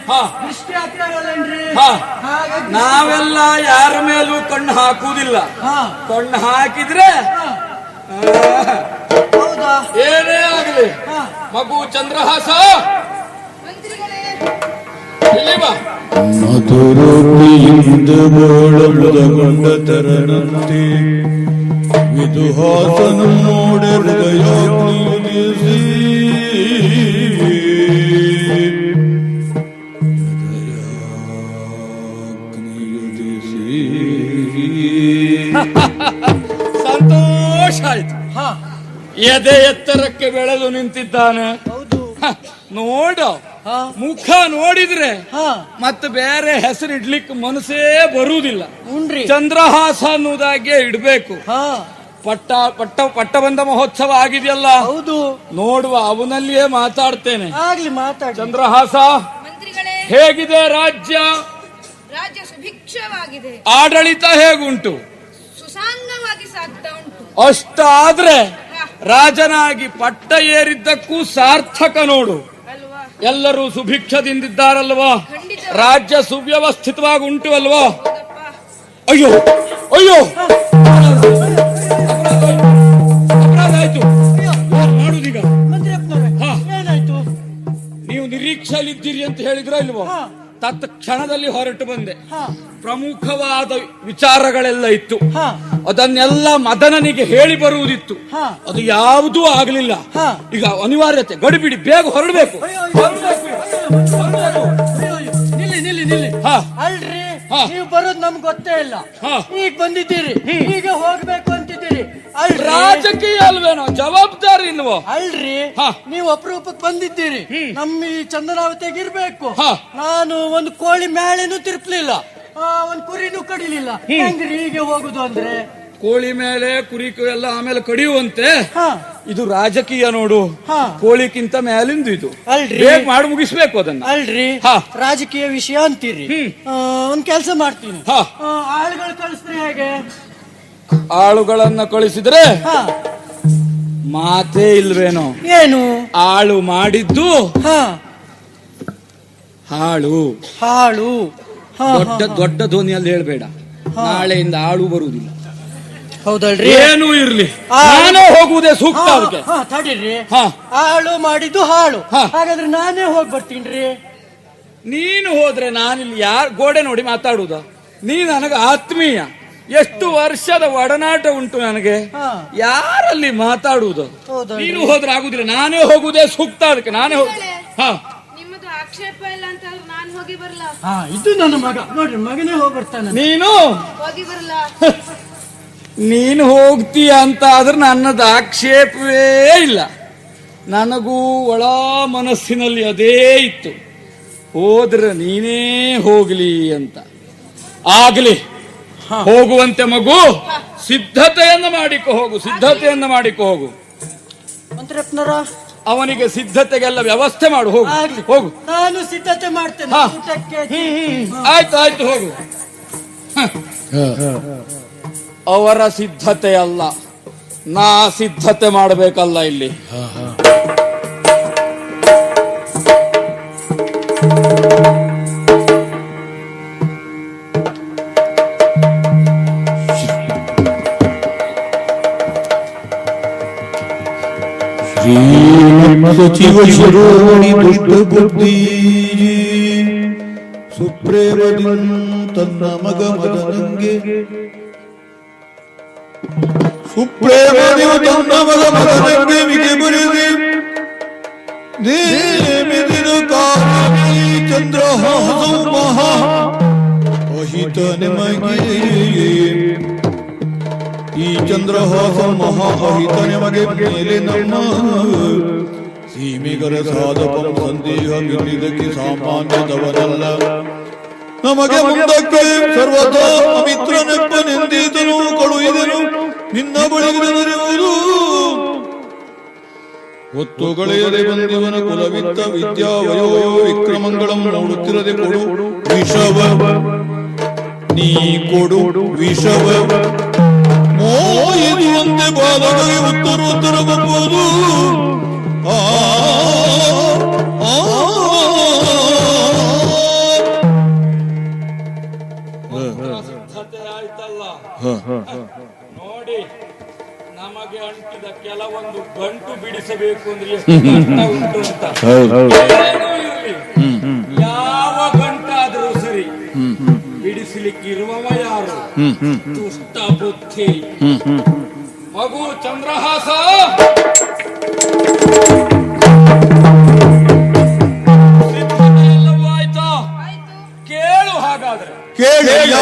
ದೃಷ್ಟಿ ಹಾಕ್ತಾರಲ್ಲೇನ್ರಿ? ನಾವೆಲ್ಲ ಯಾರ ಮೇಲೂ ಕಣ್ಣು ಹಾಕುವುದಿಲ್ಲ. ಕಣ್ಣು ಹಾಕಿದ್ರೆ ಹೌದಾ? ಏನೇ ಆಗಲಿ ಮಗು ಚಂದ್ರಹಾಸ ಇಲ್ಲಿ ಬಾ. ಮಧುರೋಟಿಯಿಂದ ಬೋಳಗೊಂಡ ತರನಂತೆ ವಿದುಹಾಸನ ನೋಡೆ ಹೃದಯಾಗ್ನಿಯುದಿಸಿ ಸಂತೋಷ ಆಯ್ತು. ಎದೆ ಎತ್ತರಕ್ಕೆ ಬೆಳೆದು ನಿಂತಿದ್ದಾನೆ. ನೋಡು, ಮುಖ ನೋಡಿದ್ರೆ ಮತ್ತೆ ಬೇರೆ ಹೆಸರು ಇಡ್ಲಿಕ್ಕೆ ಮನಸ್ಸೇ ಬರುವುದಿಲ್ಲ. ಚಂದ್ರಹಾಸ ಅನ್ನುವುದಾಗೆ ಇಡ್ಬೇಕು. ಪಟ್ಟಬಂಧ ಮಹೋತ್ಸವ ಆಗಿದೆಯಲ್ಲ, ಹೌದು. ನೋಡುವ ಅವನಲ್ಲಿಯೇ ಮಾತಾಡ್ತೇನೆ. ಆಗ್ಲಿ ಮಾತಾಡಿ. ಚಂದ್ರಹಾಸ, ಹೇಗಿದೆ ರಾಜ್ಯ? ರಾಜ್ಯ ಸುಭಿಕ್ಷವಾಗಿದೆ. ಆಡಳಿತ ಹೇಗುಂಟು? ಸುಸಾಂಗವಾಗಿ ಸಾಗ್ತಾ ಉಂಟು. ಅಷ್ಟಾದ್ರೆ ರಾಜನಾಗಿ ಪಟ್ಟ ಏರಿದ್ದಕ್ಕೂ ಸಾರ್ಥಕ ನೋಡು. ಎಲ್ಲರೂ ಸುಭಿಕ್ಷದಿಂದಿದ್ದಾರಲ್ವಾ? ರಾಜ್ಯ ಸುವ್ಯವಸ್ಥಿತವಾಗಿ ಉಂಟು ಅಲ್ವಾ? ಅಯ್ಯೋ ಅಯ್ಯೋ, ಅಪರಾಧ ಆಯ್ತು. ಮಾಡುದೀಗ ಏನಾಯ್ತು? ನೀವು ನಿರೀಕ್ಷೆಯಲ್ಲಿದ್ದೀರಿ ಅಂತ ಹೇಳಿದ್ರ ಇಲ್ವೋ? ತತ್ಕ್ಷಣದಲ್ಲಿ ಹೊರಟು ಬಂದೆ. ಪ್ರಮುಖವಾದ ವಿಚಾರಗಳೆಲ್ಲ ಇತ್ತು. ಅದನ್ನೆಲ್ಲ ಮದನನಿಗೆ ಹೇಳಿ ಬರುವುದಿತ್ತು. ಅದು ಯಾವುದೂ ಆಗಲಿಲ್ಲ. ಈಗ ಅನಿವಾರ್ಯತೆ, ಗಡಿಬಿಡಿ, ಬೇಗ ಹೊರಡಬೇಕು. ಅಲ್ರಿ, ನೀವು ಬರೋದು ನಮ್ಗೆ ಗೊತ್ತೇ ಇಲ್ಲ. ಈಗ ಬಂದಿದ್ದೀರಿ, ಈಗ ಹೋಗ್ಬೇಕು ಅಂತಿದ್ದೀರಿ. ರಾಜಕೀಯ ಅಲ್ವೇನೋ, ಜವಾಬ್ದಾರಿ ಇಲ್ವೋ? ಅಲ್ರಿ, ನೀವು ಅಪರೂಪಕ್ಕೆ ಬಂದಿದ್ದೀರಿ. ನಮ್ಮ ಈ ಚಂದನಾವತಿಗೆ ಇರ್ಬೇಕು. ನಾನು ಒಂದು ಕೋಳಿ ಮೇಳೆನೂ ತಿರ್ಪ್ಲಿಲ್ಲ, ಒಂದ್ ಕುರಿನೂ ಕಡಿಲಿಲ್ಲ. ಹೆಂಗ್ರಿ ಹೀಗೆ ಹೋಗುದು ಅಂದ್ರೆ? ಕೋಳಿ ಮೇಲೆ ಕುರಿ ಎಲ್ಲ ಆಮೇಲೆ ಕಡಿಯುವಂತೆ ಇದು ರಾಜಕೀಯ ನೋಡು. ಕೋಳಿಕ್ಕಿಂತ ಮೇಲಿಂದು ಇದು. ಬೇಗ ಮಾಡಿ ಮುಗಿಸ್ಬೇಕು ಅದನ್ನ. ಅಲ್ರಿ, ರಾಜಕೀಯ ವಿಷಯ ಅಂತೀರಿ. ಒಂದ್ ಕೆಲ್ಸ ಮಾಡ್ತೀನಿ, ಆಳುಗಳು ಕಳಿಸ್ರಿ. ಹೇಗೆ? ಆಳುಗಳನ್ನ ಕಳಿಸಿದ್ರೆ ಮಾತೇ ಇಲ್ವೇನೋ? ಏನು? ಆಳು ಮಾಡಿದ್ದು ಹಾಳು. ಹಾಳು ದೊಡ್ಡ ದೊಡ್ಡ ಧ್ವನಿಯಲ್ಲಿ ಹೇಳ್ಬೇಡ. ನಾಳೆಯಿಂದ ಆಳು ಬರುವುದಿಲ್ಲ. ಹೌದಲ್ರಿ? ಏನೂ ಇರ್ಲಿ, ನಾನೇ ಹೋಗುವುದೇ ಸೂಕ್ತ. ಅದಕ್ಕೆ ತಡೀರಿ. ಹಾಳು ಮಾಡಿದ್ದು ಹಾಳು. ಹಾಗಾದ್ರೆ ನಾನೇ ಹೋಗಿ ಬರ್ತೀನ್ರಿ. ನೀನು ಹೋದ್ರೆ ನಾನಿಲ್ಲಿ ಯಾರು ಗೋಡೆ ನೋಡಿ ಮಾತಾಡುವುದ? ನೀ ನನಗೆ ಆತ್ಮೀಯ, ಎಷ್ಟು ವರ್ಷದ ಒಡನಾಟ ಉಂಟು ನನಗೆ. ಯಾರಲ್ಲಿ ಮಾತಾಡುವುದು? ನೀನು ಹೋದ್ರೆ ಆಗುದಿಲ್ಲ, ನಾನೇ ಹೋಗುವುದೇ ಸೂಕ್ತ. ಅದಕ್ಕೆ ನಾನೇ ಹೋಗ. ನಿಮ್ಮದು ಆಕ್ಷೇಪ ಇಲ್ಲ ಅಂತ ನಾನು ಹೋಗಿ ಬರಲ್ಲ. ಇದು ನನ್ನ ಮಗ ನೋಡ್ರಿ, ಮಗನೇ ಹೋಗಿ ಬರ್ತಾನೆ. ನೀನು ಹೋಗಿ ಬರಲ್ಲ. ನೀನು ಹೋಗ್ತೀಯ ಅಂತ ಆದ್ರೆ ನನ್ನದು ಆಕ್ಷೇಪವೇ ಇಲ್ಲ. ನನಗೂ ಒಳ ಮನಸ್ಸಿನಲ್ಲಿ ಅದೇ ಇತ್ತು, ಹೋದ್ರೆ ನೀನೇ ಹೋಗ್ಲಿ ಅಂತ. ಆಗ್ಲಿ, ಹೋಗುವಂತೆ ಮಗು. ಸಿದ್ಧತೆಯನ್ನು ಮಾಡಿಕೊ ಹೋಗು, ಸಿದ್ಧತೆಯನ್ನು ಮಾಡಿಕೊ ಹೋಗು. ಮಂತ್ರಪ್ನರ, ಅವನಿಗೆ ಸಿದ್ಧತೆಗೆಲ್ಲ ವ್ಯವಸ್ಥೆ ಮಾಡು. ಹೋಗು ಹೋಗು. ನಾನು ಸಿದ್ಧತೆ ಮಾಡ್ತೇನೆ. ಆಯ್ತು ಆಯ್ತು, ಹೋಗು. ಅವರ ಸಿದ್ಧತೆ ಅಲ್ಲ, ನಾ ಸಿದ್ಧತೆ ಮಾಡಬೇಕಲ್ಲ ಇಲ್ಲಿ. ಸಚಿವ ಶಿರೋಮಣಿ ದುಷ್ಟ ಬುದ್ಧಿ ಸುಪ್ರೇಮದಿನ್ ತನ್ನ ಮಗ ಮದನಂಗೆ ಸುಪ್ರೇಮದಿನ್ ತನ್ನ ಮಗ ಮದನಂಗೆ ವಿಗೆ ಬರೆದಿ ನೇಮಿದಿನ ಕಾರಣಿ ಚಂದ್ರಹಾಸೌ ಮಹಾ ಅಹಿತ ನಿಮಗೆ. ಈ ಚಂದ್ರಹಾಸ ಮಹಾ ಅಹಿತ ನಿಮಗೆ ಮೇಲೆ ನಮ್ಮ ಸೀಮೆಗರ ಸಾಧಕಂ ಸಂದೇಹ ಬಿಟ್ಟಿದ್ದಕ್ಕೆ ಸಾಮಾನ್ಯದವನಲ್ಲ. ನಮಗೆ ಮುಂದಕ್ಕೆ ಸರ್ವದಾ ಮಿತ್ರನೆಪ್ಪನೆಂದೀತನು ಕಳುಹಿದನು ನಿನ್ನ ಬಳಿಗಿರುವುದು. ಒತ್ತುಗಳೆಯದೆ ಬಂದಿವನ ಕುಲವಿತ್ತ ವಿದ್ಯಾ ವಯೋ ವಿಕ್ರಮಂಗಳಂ ನೋಡುತ್ತಿರದೆ ಕೊಡು ವಿಷವ, ನೀ ಕೊಡು ವಿಷವ. ಮೋಹಿದುವಂತೆ ಬಾಲಗಳಿಗೆ ಉತ್ತರ ಬಂಬುದು. ನೋಡಿ, ನಮಗೆ ಅಂಟಿದ ಕೆಲವೊಂದು ಗಂಟು ಬಿಡಿಸಬೇಕು ಅಂದ್ರೆ ಎಷ್ಟು ಕಷ್ಟ ಉಂಟು ಅಂತ. ಏನೂ ಇರ್ಲಿ, ಯಾವ ಗಂಟಾದ್ರೂ ಸರಿ ಬಿಡಿಸಲಿಕ್ಕಿರುವವ ಯಾರು? ದುಷ್ಟ ಬುದ್ಧಿ. ಮಗು ಚಂದ್ರಹಾಸ, ಸಿದ್ಧತೆಯೆಲ್ಲವೂ ಆಯ್ತಾ? ಕೇಳು ಹಾಗಾದ್ರೆ. ಕೇಳಯ್ಯ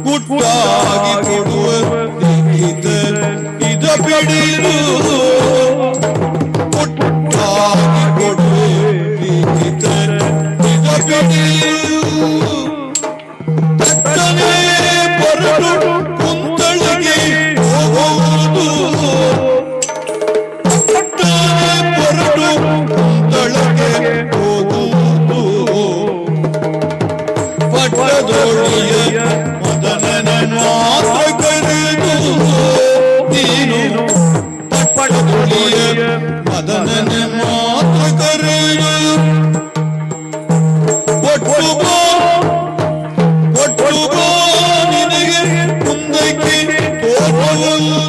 ಗುಟ್ಟಾಗಿ ಕೊಡುವ ಇದ ಬಿಡಿರು ಗುಟ್ಟಾಗಿ ಕೊಡುವ ಇದ ಬಿಡಿರು ತಟ್ಟನೆ ಬರಡು ಕುಂತಳಿಗೆ ಹೋಗುವುದು ತಟ್ಟನೆ ಬರಡು ಕುಂತಳಿಗೆ ಹೋಗುವುದು ಪಟ್ಟದೊಳಿಯ ಮದನನ ಮಾತ್ರ ಕರೆದು ನೀನು ಪಟ್ಟದೊಳಿಯ ಮದನನ ಮಾತ್ರ ಕರೆದು ಒಟ್ಟು ನಿನಗೆ ಮುಂದಕ್ಕೆ ತೋರುವುದು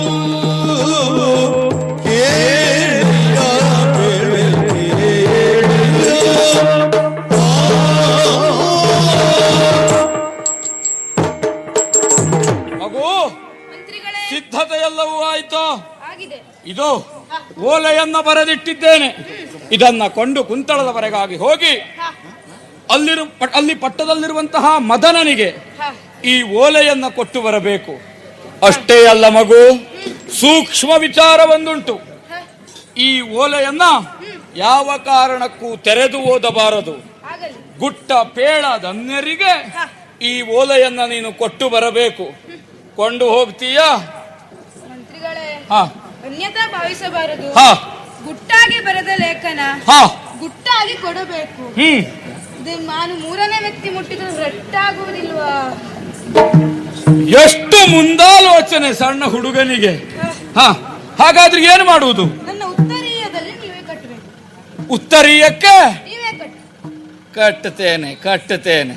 ಮಗು, ಸಿದ್ಧತೆಯೆಲ್ಲವೂ ಆಯ್ತಾ? ಆಗಿದೆ. ಇದು ಓಲೆಯನ್ನ ಬರೆದಿಟ್ಟಿದ್ದೇನೆ. ಇದನ್ನ ಕೊಂಡು ಕುಂತಳದವರೆಗಾಗಿ ಹೋಗಿ ಅಲ್ಲಿ ಪಟ್ಟದಲ್ಲಿರುವಂತಹ ಮದನನಿಗೆ ಈ ಓಲೆಯನ್ನ ಕೊಟ್ಟು ಬರಬೇಕು. ಅಷ್ಟೇ ಅಲ್ಲ ಮಗು, ಸೂಕ್ಷ್ಮ ವಿಚಾರ ಒಂದುಂಟು. ಈ ಓಲೆಯನ್ನ ಯಾವ ಕಾರಣಕ್ಕೂ ತೆರೆದು ಓದಬಾರದು. ಗುಟ್ಟ ಪೇಳದನ್ಯರಿಗೆ ಈ ಓಲೆಯನ್ನ ನೀನು ಕೊಟ್ಟು ಬರಬೇಕು. ಕೊಂಡು ಹೋಗ್ತೀಯಾ? ಮಂತ್ರಿಗಳೇ, ಹಾ, ಅನ್ಯತಾ ಭಾವಿಸಬಾರದು. ಹಾ, ಗುಟ್ಟಾಗಿ ಬರೆದ ಲೇಖನ ಹಾ, ಗುಟ್ಟಾಗಿ ಕೊಡಬೇಕು. ಇದು ನಾನು ಮೂರನೇ ವ್ಯಕ್ತಿ ಮುಟ್ಟಿದ್ರೆ ರಟ್ಟಾಗುವುದಿಲ್ವಾ? ಎಷ್ಟು ಮುಂದಾಲೋಚನೆ ಸಣ್ಣ ಹುಡುಗನಿಗೆ. ಹಾ, ಹಾಗಾದ್ರೆ ಏನು ಮಾಡುವುದು? ನನ್ನ ಉತ್ತರೀಯದಲ್ಲಿ ನೀವೇ ಕಟ್ಟಬೇಕು. ಉತ್ತರೀಯಕ್ಕೆ ನೀವೇ ಕಟ್ಟಿ. ಕಟ್ಟುತ್ತೇನೆ.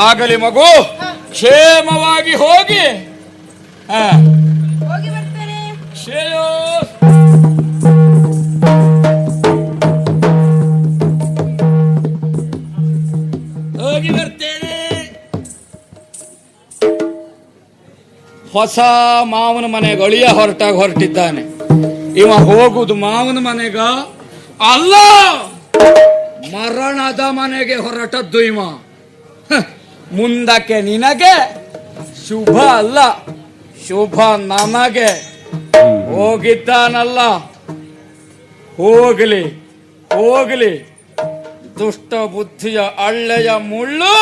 ಆಗಲಿ ಮಗು, ಕ್ಷೇಮವಾಗಿ ಹೋಗಿ. ಹೋಗಿ ಬರ್ತೇನೆ. ಶ್ರೇಯೋ. ಹೋಗಿ ಬರ್ತೇನೆ. ಹೊಸ ಮಾವನ ಮನೆಗೆ ಅಳಿಯ ಹೊರಟಿದ್ದಾನೆ. ಇವ ಹೋಗುದು ಮಾವನ ಮನೆಗ ಅಲ್ಲ, ಮರಣದ ಮನೆಗೆ ಹೊರಟದ್ದು ಇವ. ಮುಂದಕ್ಕೆ ನಿನಗೆ ಶುಭ ಅಲ್ಲ, ಶುಭ ನಮಗೆ. ಹೋಗಿದ್ದಾನಲ್ಲ, ಹೋಗಲಿ ದುಷ್ಟ ಬುದ್ಧಿಯ ಅಳ್ಳೆಯ ಮುಳ್ಳು.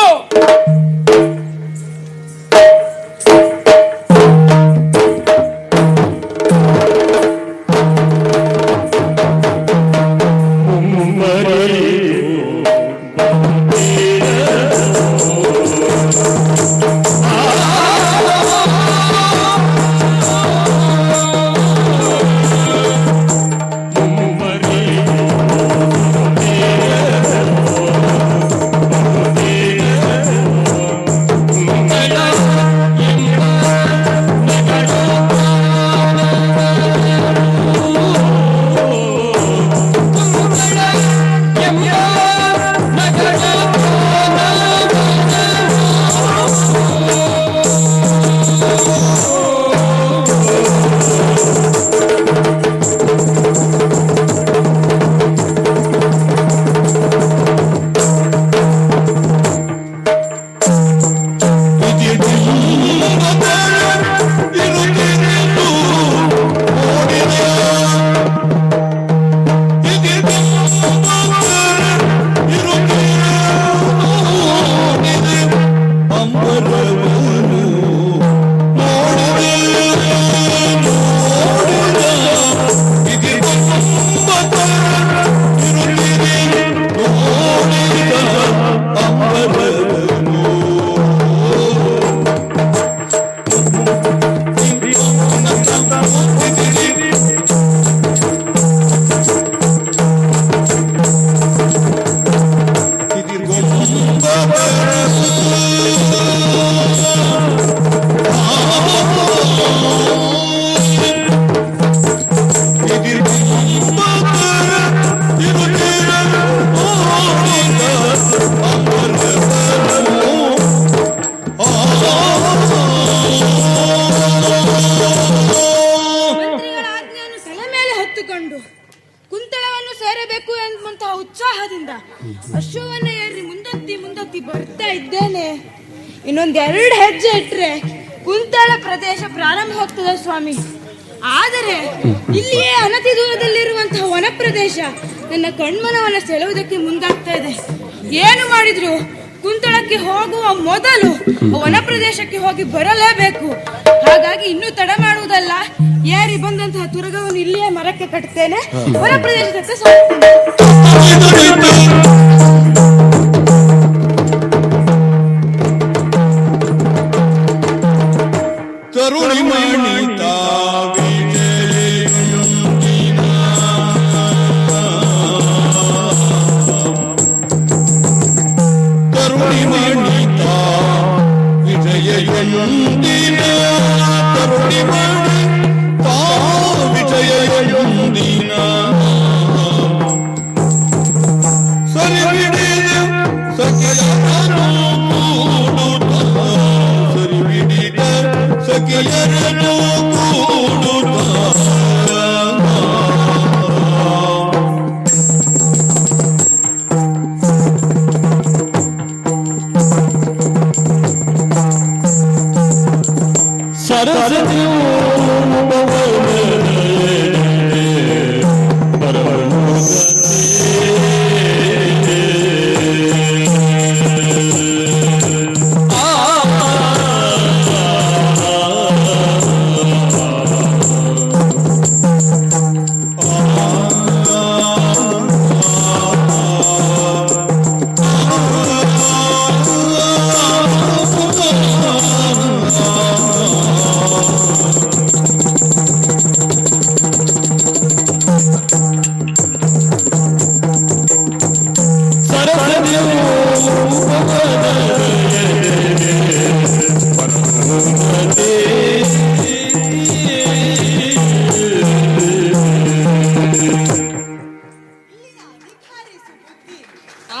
ಮಂತ್ರಿಗಳ ಆಜ್ಞೆಯನ್ನು ತಲೆ ಮೇಲೆ ಹೊತ್ತುಕೊಂಡು ಕುಂತಳವನ್ನು ಸೇರಬೇಕು ಎಂಬಂತಹ ಉತ್ಸಾಹದಿಂದ ಅಶ್ವವನ್ನ ಏರಿ ಮುಂದೊತ್ತಿ ಬರ್ತಾ ಇದ್ದೇನೆ. ಇನ್ನೊಂದೆರಡು ಹೆಜ್ಜೆ ಇಟ್ರೆ ಕುಂತಳ ಪ್ರದೇಶ ಪ್ರಾರಂಭ ಹೋಗ್ತದೆ ಸ್ವಾಮಿ. ಆದರೆ ಇಲ್ಲಿಯೇ ಅನತಿ ದೂರದಲ್ಲಿರುವಂತಹ ವನ ಪ್ರದೇಶ ನನ್ನ ಕಣ್ಮನವನ್ನ ಸೆಳೆಯುವುದಕ್ಕೆ ಮುಂದಾಗ್ತಾ ಇದೆ. ಏನು ಮಾಡಿದ್ರು ಕುಂತಳಕ್ಕೆ ಹೋಗುವ ಮೊದಲು ವನ ಪ್ರದೇಶಕ್ಕೆ ಹೋಗಿ ಬರಲೇಬೇಕು. ಹಾಗಾಗಿ ಇನ್ನೂ ತಡ ಮಾಡುವುದಲ್ಲ, ಏರಿ ಬಂದಂತಹ ತುರಗವನ್ನು ಇಲ್ಲಿಯೇ ಮರಕ್ಕೆ ಕಟ್ತೇನೆ, ವನ ಪ್ರದೇಶದತ್ತ ಸಾಗ್ತೇನೆ. ತರುಣಿ ಮಣಿತಾ ತರುಣಿ ಮಣಿತಾ ವಿಜಯಯುಂದಿನ ತರುಣಿ ಮಣಿತಾ ವಿಜಯಯುಂದಿನ ಸರಿ ಬಿಡಿದ ಸಖಿಯರನು ಕೂಡುತ್ತ ಸರಿ ಬಿಡಿದ ಸಖಿಯರನು ಕೂಡುತ್ತ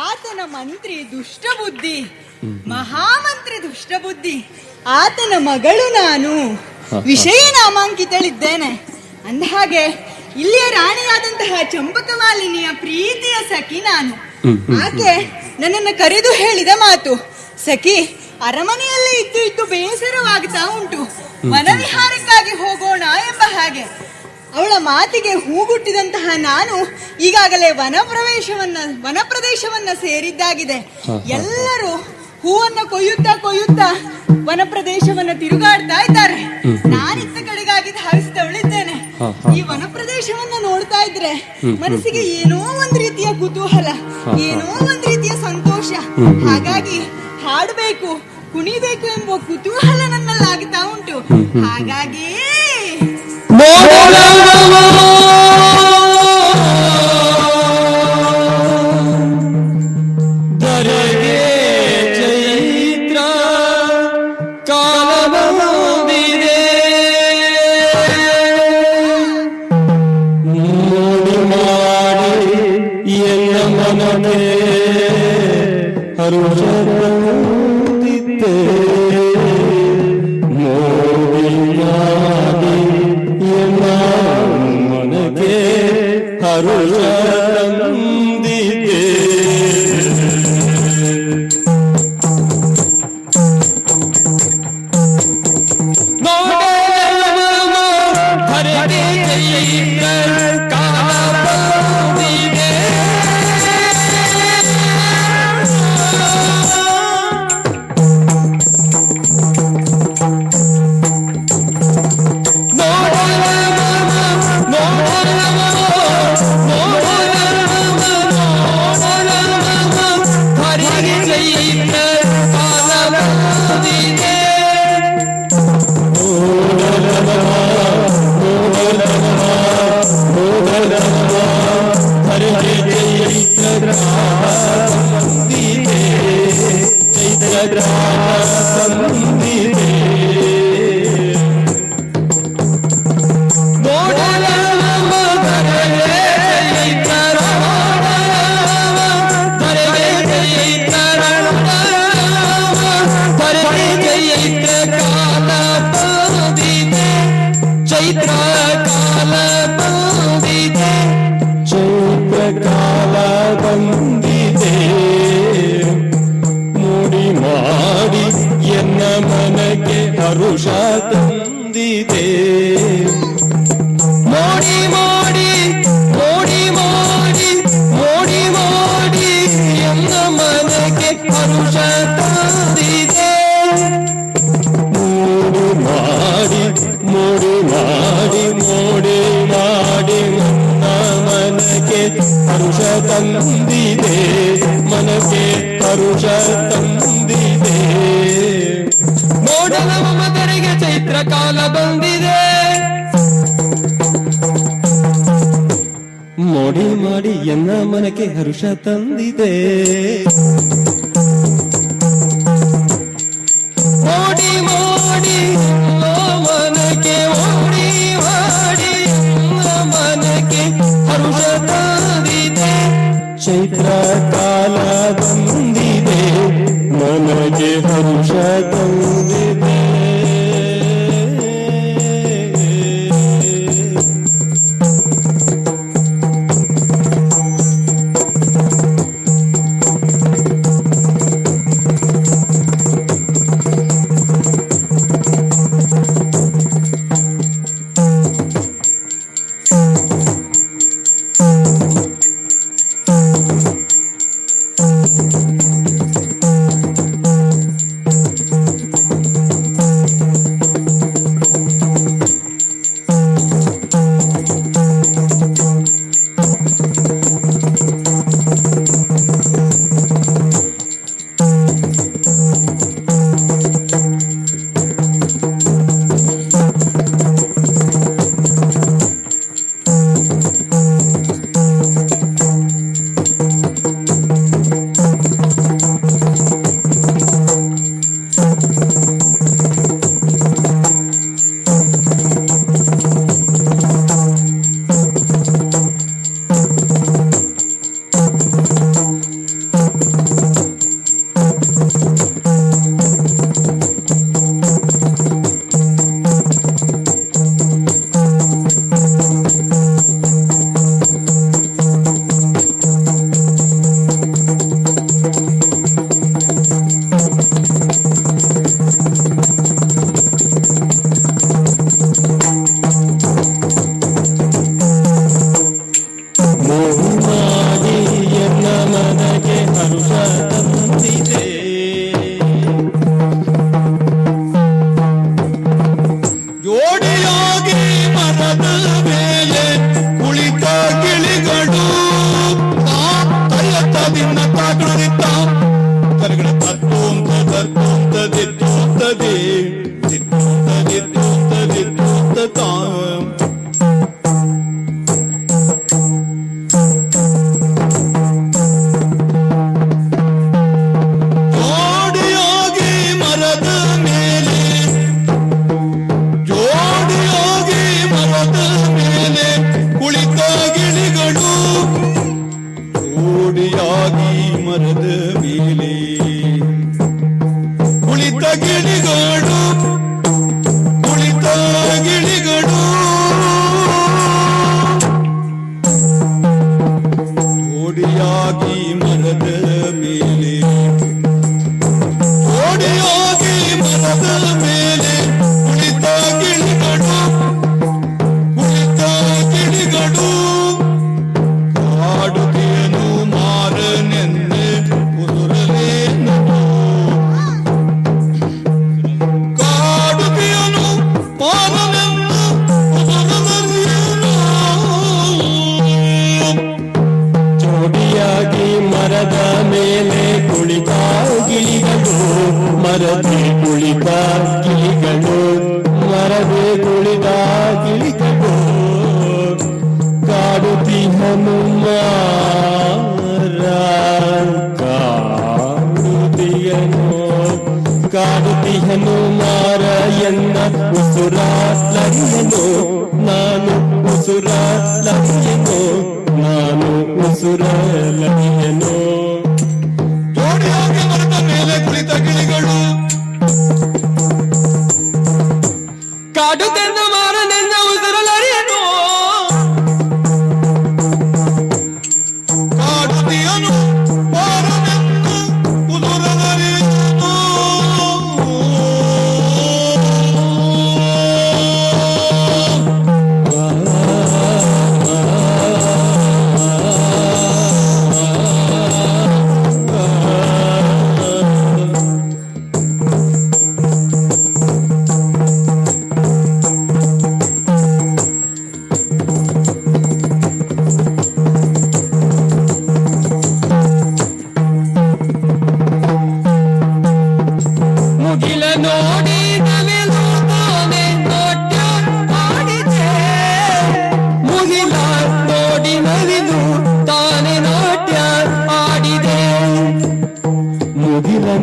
ಆತನ ಮಂತ್ರಿ ದುಷ್ಟ ಬುದ್ಧಿ, ಮಹಾಮಂತ್ರಿ ದುಷ್ಟ ಬುದ್ಧಿ. ಆತನ ಮಗಳು ನಾನು, ವಿಷಯ ನಾಮಾಂಕಿತಳಿದ್ದೇನೆ. ಅಂದಹಾಗೆ ಇಲ್ಲಿಯ ರಾಣಿಯಾದಂತಹ ಚಂಪಕಮಾಲಿನಿಯ ಪ್ರೀತಿಯ ಸಖಿ ನಾನು. ಆಕೆ ನನ್ನನ್ನು ಕರೆದು ಹೇಳಿದ ಮಾತು, ಸಖಿ ಅರಮನೆಯಲ್ಲೇ ಇದ್ದು ಬೇಸರವಾಗ್ತಾ ಉಂಟು, ವನವಿಹಾರಕ್ಕಾಗಿ ಹೋಗೋಣ ಎಂಬ ಹಾಗೆ. ಅವಳ ಮಾತಿಗೆ ಹೂಗುಟ್ಟಿದಂತಹ ನಾನು ಈಗಾಗಲೇ ವನ ಪ್ರದೇಶವನ್ನ ಸೇರಿದ್ದಾಗಿದೆ. ಎಲ್ಲರೂ ಹೂವನ್ನ ಕೊಯ್ಯುತ್ತಾ ವನ ಪ್ರದೇಶವನ್ನ ತಿರುಗಾಡ್ತಾ ಇದ್ದಾರೆ. ನಾನಿತ್ತ ಕಡೆಗಾಗಿ ಧಾವಿಸಿದವಳಿದ್ದೇನೆ. ಈ ವನ ಪ್ರದೇಶವನ್ನ ನೋಡ್ತಾ ಇದ್ರೆ ಮನಸ್ಸಿಗೆ ಏನೋ ಒಂದ್ ರೀತಿಯ ಕುತೂಹಲ, ಏನೋ ಒಂದ್ ರೀತಿಯ ಸಂತೋಷ. ಹಾಗಾಗಿ ಹಾಡಬೇಕು, ಕುಣಿಬೇಕು ಎಂಬ ಕುತೂಹಲ ನನ್ನಲ್ಲಾಗ್ತಾ ಉಂಟು. ಹಾಗಾಗಿ ಚೈತ್ರ ಕಾಲ ಬಂದಿದೆ, ನೋಡಿ ಮಾಡಿ ಎಲ್ಲ ಮನವೇ ಹರುಷ ಬಂದಿದೆ, ನೋಡಿ ಮಾಡಿ ಎಲ್ಲ ಮನಗೆ ಹರುಷ ಬಂದಿದೆ. ತಂದಿದೆ, ಮನಕ್ಕೆ ಹರುಷ ತಂದಿದೆ. ಮೋಡಲ ಮಮತರಿಗೆ ಚೈತ್ರ ಕಾಲ ಬಂದಿದೆ. ಮೋಡಿ ಮಾಡಿ ಎನ್ನ ಮನಕ್ಕೆ ಹರುಷ ತಂದಿದೆ. ಮೋಡಿ ಮಾಡಿ ಮನಕ್ಕೆ ಓಡಿ ಮಾಡಿ ಮನಕ್ಕೆ ಹರುಷ ತಂದಿದೆ. ಚೈತ್ರ ಕಾಲ ಬಂದಿದೆ, ಮನಗೆ ಹರುಷ ತಂದಿದೆ. ಕಾಡುತ್ತಿಹನು ಮಾರಯನ್ನ ಉಸುರಾಲರಿಯನು ನಾನು ಉಸುರಾಲರಿಯನು ನಾನು ಉಸುರಾಲರಿಯನು. ಜೋಡಿಯಾಗಿ ಮರದ ಮೇಲೆ ಕುಳಿತ ಗಿಳಿಗಳು ಕಾಡುತ್ತೆಂದು ಮಾರನೆಂದ ಉಸುರಲರಿಯನು ಕಾಡುತ್ತಿಯನು ಮಾರನೆಂದು ಉಸುರಲರಿಯನು.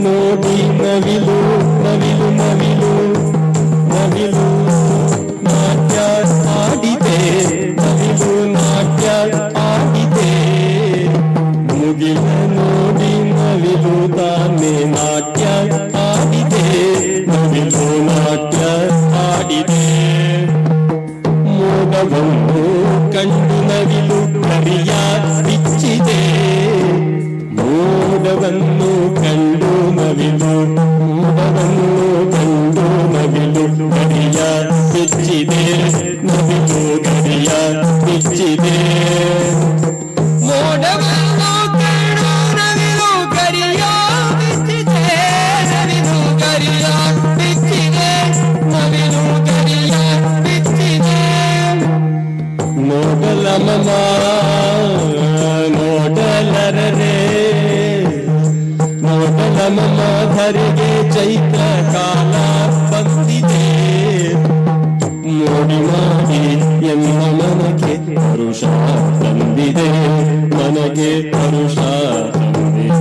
ನೋಡಿ ನವಿಲು ನವಿಲು ನವಿಲು ನವಿಲು ನಾಟ್ಯ ಆಡಿದೆ, ನವಿಲು ನಾಟ್ಯ ಆಡಿದೆ. ಮುಗಿಲ ನೋಡಿ ನವಿಲು ತಾನೇ ನಾಟ್ಯ ಆಡಿದೆ, ನವಿಲು ನಾಟ್ಯ ಆಡಿದೆ. ಮೋಡವನ್ನು ಕಂಡು ನವಿಲು ಕರಿಯ ಬಿಚ್ಚಿದೆ, ಮೋಡವನ್ನು ಕಂಡು ನವಿಲು, ಮೋಡವನ್ನು ಕಂಡು ನವಿಲು ಗರಿಯ ಬಿಚ್ಚಿದೆ, ನವಿಲು ಗರಿಯ ಬಿಚ್ಚಿದೆ. ಮೋಡವನ್ನು ಕಂಡು ನವಿಲು ಗರಿಯ ಬಿಚ್ಚಿದೆ, ನವಿಲು ಗರಿಯ ಬಿಚ್ಚಿದೆ, ನವಿಲು ಗರಿಯ ಬಿಚ್ಚಿದೆ. ನೋಡಲ ಮಮ ನೋಡಲರರೆ, ನೋಡಲ ಮಮ ಧರೆಗೆ ಚೈತ್ರ ಕಾಲ ಬಂದಿದೆ. ನೋಡಿ ಮಾಡಿ ಎನ್ನ ಮನಗೆ ಹರುಷ ತಂದಿದೆ, ಮನಗೆ ಹರುಷ ತಂದಿದೆ.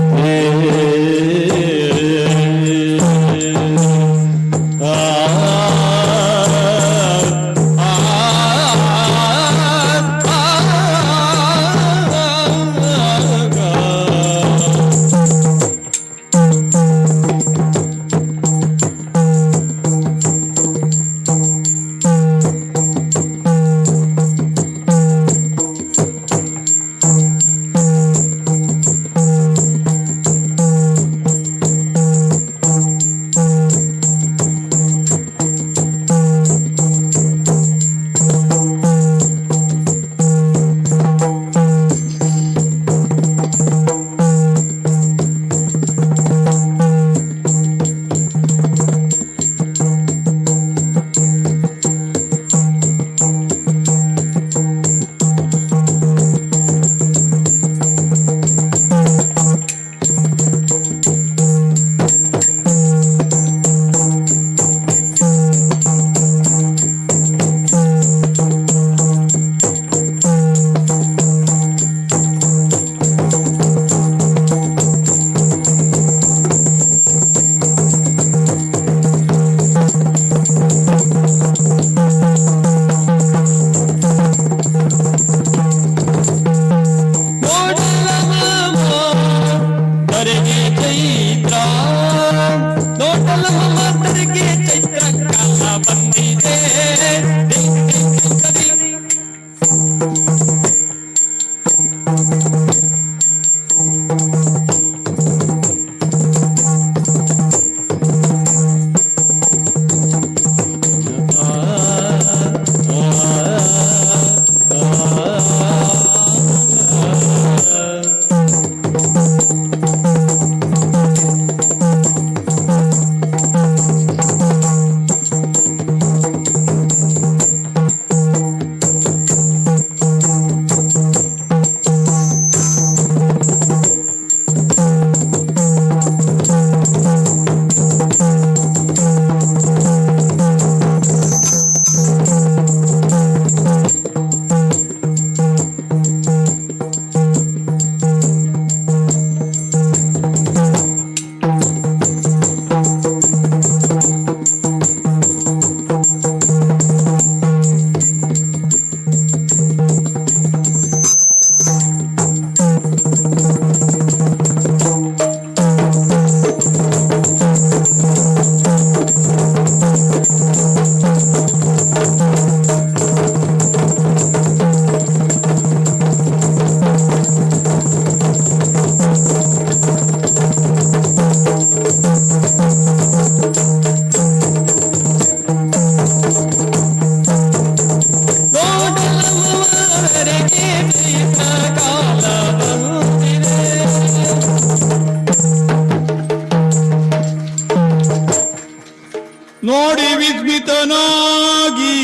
ನೋಡಿ ವಿಸ್ಮಿತನಾಗಿ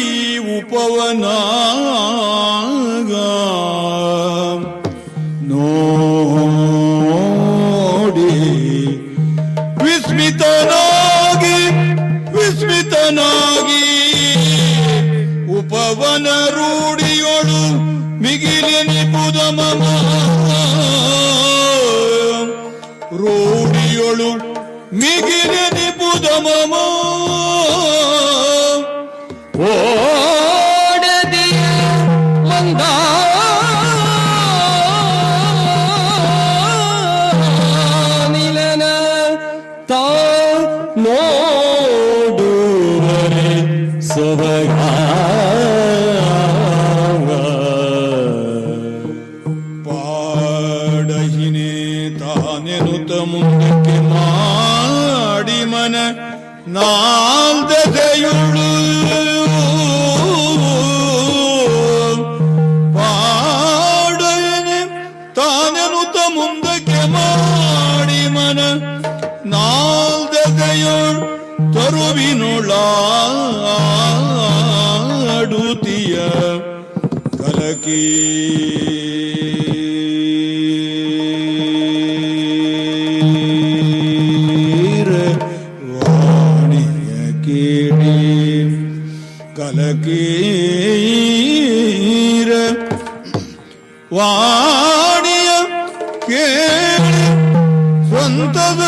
ಉಪವನಾಗ ನೋಡಿ ವಿಸ್ಮಿತನಾಗಿ ಉಪವನ ರೂಢಿಯೋಳು ಮಿಗಿಲೆನಿಪುದ ಮಮ ರೂಢಿಯೋಳು ಮಿಗಿಲ ನಿಪುದ ಮಮ ಓಡದಿಯ ಮಂದಾನಿಲನ ತಾ ನೋಡುವರೆ ಸೊಬಗ ಪಾಡಹಿನೇ ತಾನೆನುತ ಮುಂದಕ್ಕೆ ಮಾಡಿ ಮನ ನಾಲ್ದೆಯುಳು ಪಾಡಹಿನೇ ತಾನೆನುತ ಮುಂದಕ್ಕೆ ಮಾಡಿ ಮನ ನಾಲ್ದೆಯುಳು ತರುವಿನೊಳಾಡುತಿಯ ಕಲಕಿ ವಾಣಿಯ ಕೇಳಿ ಕಲಕೀರ ವಾಣಿಯ ಕೇಳಿ ಸ್ವಂತದ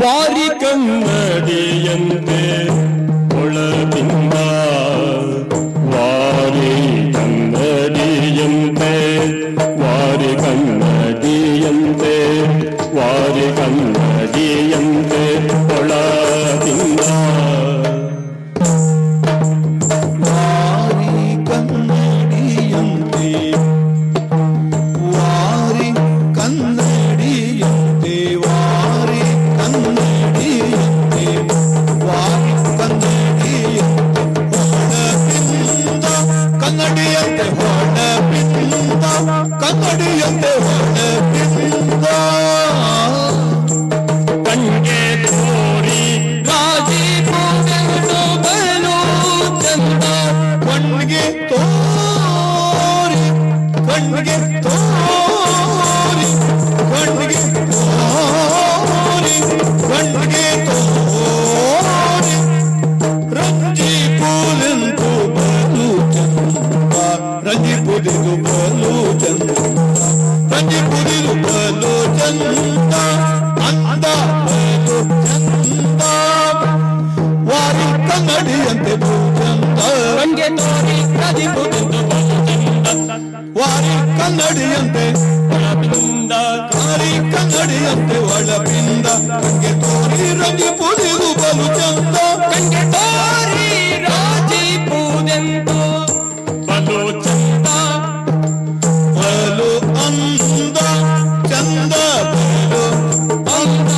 ವಾರಿ ಕನ್ನಡಿಯಂತೆ ಒಳಗಿಂದ ವಾರಿ ಕನ್ನಡಿಯಂತೆ ವಾರಿ ಕನ್ನಡಿಯಂತೆ ವಾರಿ ಕನ್ನಡಿಯಂತೆ ಒಳಗಿಂದ ವಾರಿ ಕನ್ನಡಿಯಂತೆ ವಾರಿ ಕನ್ನಡಿಯಂತೆ ವಾರಿ ಕನ್ನಡಿಯಂತೆ ಗೋವಿಂದ ಕಂಗೆ ತೋರಿ ರಜಿ ಪುದಿದು ಬಲು ಚಂದ ಕಂಗೆ ತೋರಿ ರಾಜಿ ಪೂದೆಂದು ಬಲು ಚಂದ ಬಲು ಅಂದ ಚಂದ ಬಲು ಅಂದ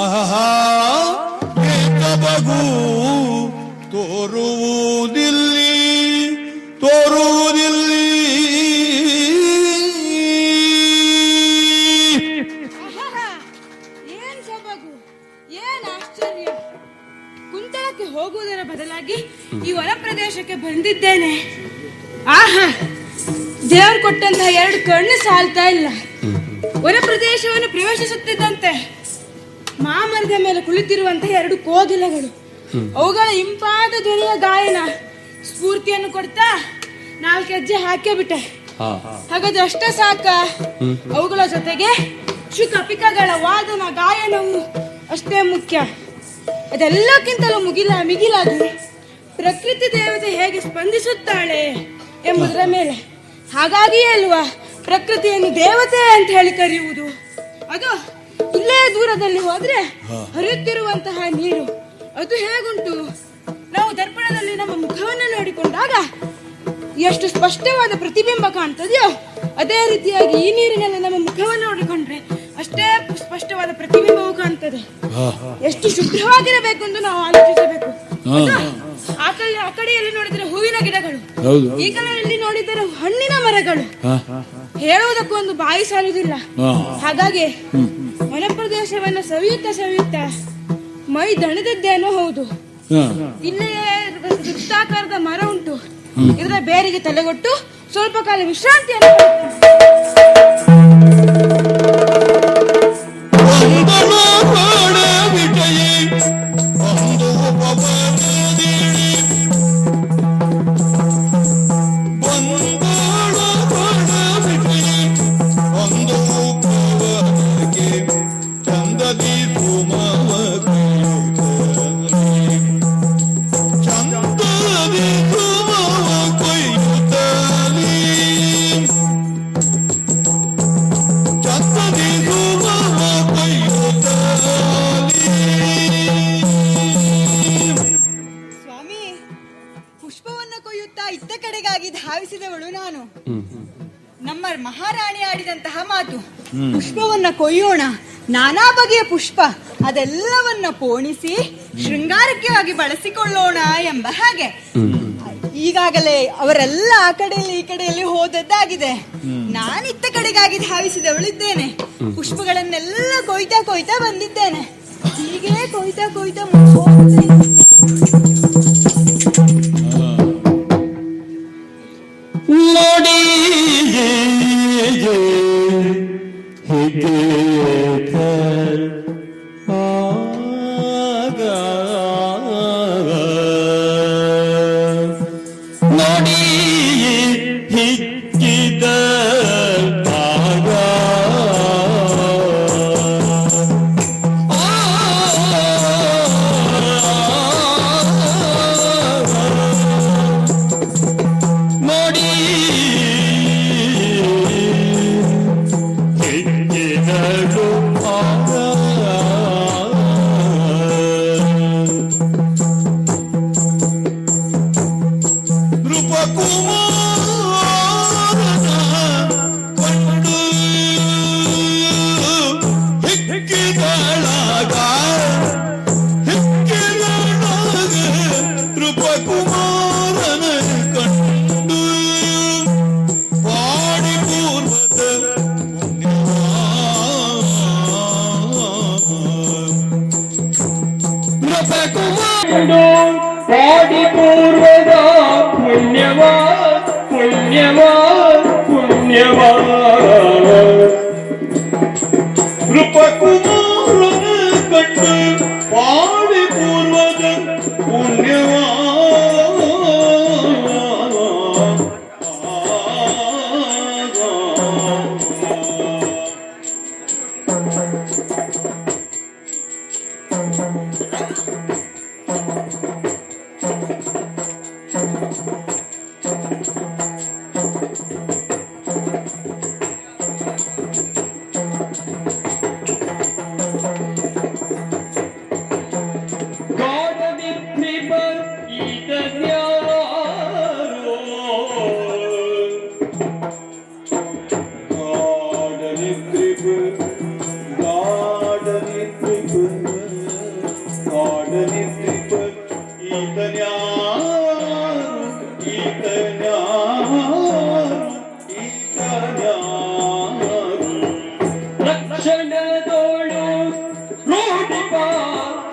ಆಹಾ ಏಕಬಗೂ ತೋರುವುದಿಲ್ಲಿ ತೋರುವುದಿಲ್ಲಿ ಆಹಾಹಾ, ಏನ್ ಸೊಬಗು, ಏನ್ ಆಶ್ಚರ್ಯ. ಕುಂತಳಕ್ಕೆ ಹೋಗುವುದರ ಬದಲಾಗಿ ಈ ಹೊರ ಪ್ರದೇಶಕ್ಕೆ ಬಂದಿದ್ದೇನೆ. ಆಹಾ, ದೇವರು ಕೊಟ್ಟಂತಹ 2 ಕಣ್ಣು ಸಾಲ್ತಾ ಇಲ್ಲ. ಹೊರ ಪ್ರದೇಶವನ್ನು ಪ್ರವೇಶಿಸುತ್ತಿದ್ದಂತೆ ಮಾಮರದ ಮೇಲೆ ಕುಳಿತಿರುವಂತಹ 2 ಕೋಗಿಲೆಗಳು, ಅವುಗಳ ಇಂಪಾದ ಧ್ವನಿಯ ಗಾಯನ ಸ್ಫೂರ್ತಿಯನ್ನು ಕೊಡ್ತಾ 4 ಹೆಜ್ಜೆ ಹಾಕೇ ಬಿಟ್ಟೆ. ಹಾಗಾದ್ರೆ ಅಷ್ಟೇ ಸಾಕ? ಅವುಗಳ ಜೊತೆಗೆ ಶುಕಪಿಕಗಳ ವಾದನ ಗಾಯನವು ಅಷ್ಟೇ ಮುಖ್ಯ. ಅದೆಲ್ಲಕ್ಕಿಂತಲೂ ಮಿಗಿಲಾಗಿ ಪ್ರಕೃತಿ ದೇವತೆ ಹೇಗೆ ಸ್ಪಂದಿಸುತ್ತಾಳೆ ಎಂಬುದರ ಮೇಲೆ. ಹಾಗಾಗಿಯೇ ಅಲ್ವಾ ಪ್ರಕೃತಿಯನ್ನು ದೇವತೆ ಅಂತ ಹೇಳಿ ಕರೆಯುವುದು. ಅದು ಇಲ್ಲೇ ದೂರದಲ್ಲಿ ಹೋದ್ರೆ ಹರಿಯುತ್ತಿರುವಂತಹ ನೀರು, ಅದು ಹೇಗುಂಟು? ನಾವು ದರ್ಪಣದಲ್ಲಿ ನಮ್ಮ ಮುಖವನ್ನು ನೋಡಿಕೊಂಡಾಗ ಎಷ್ಟು ಸ್ಪಷ್ಟವಾದ ಪ್ರತಿಬಿಂಬ ಕಾಣ್ತದೆಯೋ, ಅದೇ ರೀತಿಯಾಗಿ ಈ ನೀರಿನಲ್ಲಿ ನಮ್ಮ ಮುಖವನ್ನು ನೋಡಿಕೊಂಡ್ರೆ ಅಷ್ಟೇ ಸ್ಪಷ್ಟವಾದ ಪ್ರತಿಬಿಂಬವು ಕಾಣ್ತದೆ. ಎಷ್ಟು ಶುದ್ಧವಾಗಿರಬೇಕು ಎಂದು ನಾವು ಆಲೋಚಿಸಬೇಕು. ಆ ಕಡೆಯಲ್ಲಿ ನೋಡಿದರೆ ಹೂವಿನ ಗಿಡಗಳು, ಈ ಕಡೆಯಲ್ಲಿ ನೋಡಿದರೆ ಹಣ್ಣಿನ ಮರಗಳು, ಹೇಳುವುದಕ್ಕೂ ಒಂದು ಬಾಯಿ ಸಾಲುವುದಿಲ್ಲ. ಹಾಗಾಗಿ ವನ ಪ್ರದೇಶವನ್ನು ಸವಿಯುತ್ತಾ ಮೈ ದಣಿದಿದ್ದೇನೋ ಹೌದು. ಇಲ್ಲೇ ವೃತ್ತಾಕಾರದ ಮರ ಉಂಟು, ಇದರ ಬೇರಿಗೆ ತಲೆಗೊಟ್ಟು ಸ್ವಲ್ಪ ಕಾಲ ವಿಶ್ರಾಂತಿಯನ್ನು ಇತ್ತ ಕಡೆಗಾಗಿ ಧಾವಿಸಿದವಳು ನಾನು. ನಮ್ಮ ಮಹಾರಾಣಿ ಆಡಿದಂತಹ ಮಾತು, ಪುಷ್ಪವನ್ನ ಕೊಯ್ಯೋಣ, ನಾನಾ ಬಗೆಯ ಪುಷ್ಪ ಅದೆಲ್ಲವನ್ನ ಪೋಣಿಸಿ ಶೃಂಗಾರಕ್ಕಾಗಿ ಬಳಸಿಕೊಳ್ಳೋಣ ಎಂಬ ಹಾಗೆ. ಈಗಾಗಲೇ ಅವರೆಲ್ಲ ಆ ಕಡೆಯಲ್ಲಿ ಈ ಕಡೆಯಲ್ಲಿ ಹೋದದ್ದಾಗಿದೆ. ನಾನಿತ್ತ ಕಡೆಗಾಗಿ ಧಾವಿಸಿದವಳಿದ್ದೇನೆ. ಪುಷ್ಪಗಳನ್ನೆಲ್ಲ ಕೊಯ್ತಾ ಬಂದಿದ್ದೇನೆ. ಹೀಗೆ ಕೊಯ್ತಾ ನೋಡಿ ನೋಡಿ ಹಿಕ್ಕಿದ ಪಾಡಿ ಪೂರ್ವದ ಪುಣ್ಯವಾ ನೃಪಕುಮಾರನ ಕಂಡು ಪಾಡಿ ಪೂರ್ವದ ಪುಣ್ಯವಾ ಲಕ್ಷಣದೋಳು ರೂಢಿಪ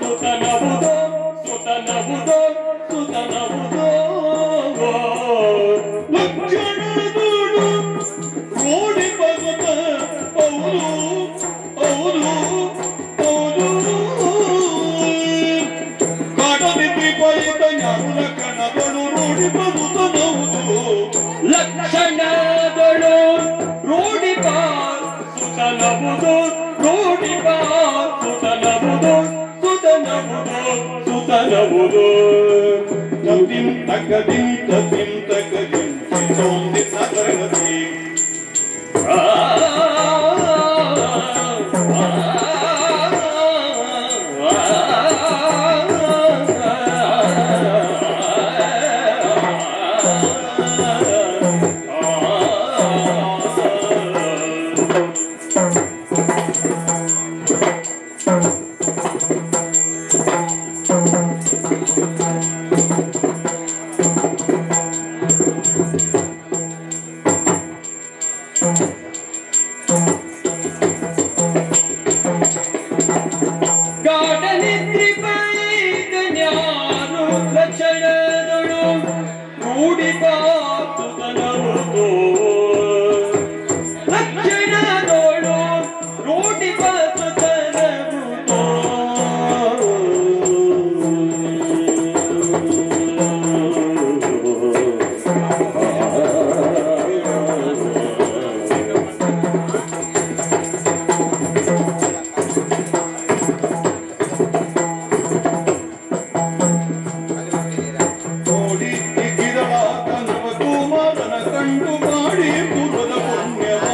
ಸುತನವುದೋ ಸುತನವುದೋ ಸುತನವುದೋ ಲಕ್ಷಣದೋಳು ರೂಢಿಪ ಸುತ ಹೌದು ಹೌದು ಹೌದು ಕಾಡನಿದ್ರಿ ಪಯಿತ ಜ್ಞಾನ ಕಣದಳು ರೂಢಿಪ ಸುತನವುದು ಲಕ್ಷಣದಳು ರೂಢಿಪ ಸುತನವುದು ರೂಢಿಪ ಸುತನವುದು ಸುತನವುದು ಸುತನವುದು ತದಿಂ ತಗದಿಂ ತದಿಂ ತಗದಿಂ ಚಿತ್ತೋಂದಿ ಸದರಗತಿ ಗಾಢನಿದ್ರಿ ಬೈದ ಜ್ಞಾನು ಲಕ್ಷಣದಳು ರೂಢಿಪ ಸುತನವುದು ಲಕ್ಷಣದೋಳು ರೂಢಿಪ ಸುತನವುದು ನೋಡಿ ಗಿಡಳಾದ ನವ ಕುಮಾರನ ಕಂಡು ಮಾಡಿ ಪೂರ್ವದ ಪುಣ್ಯವ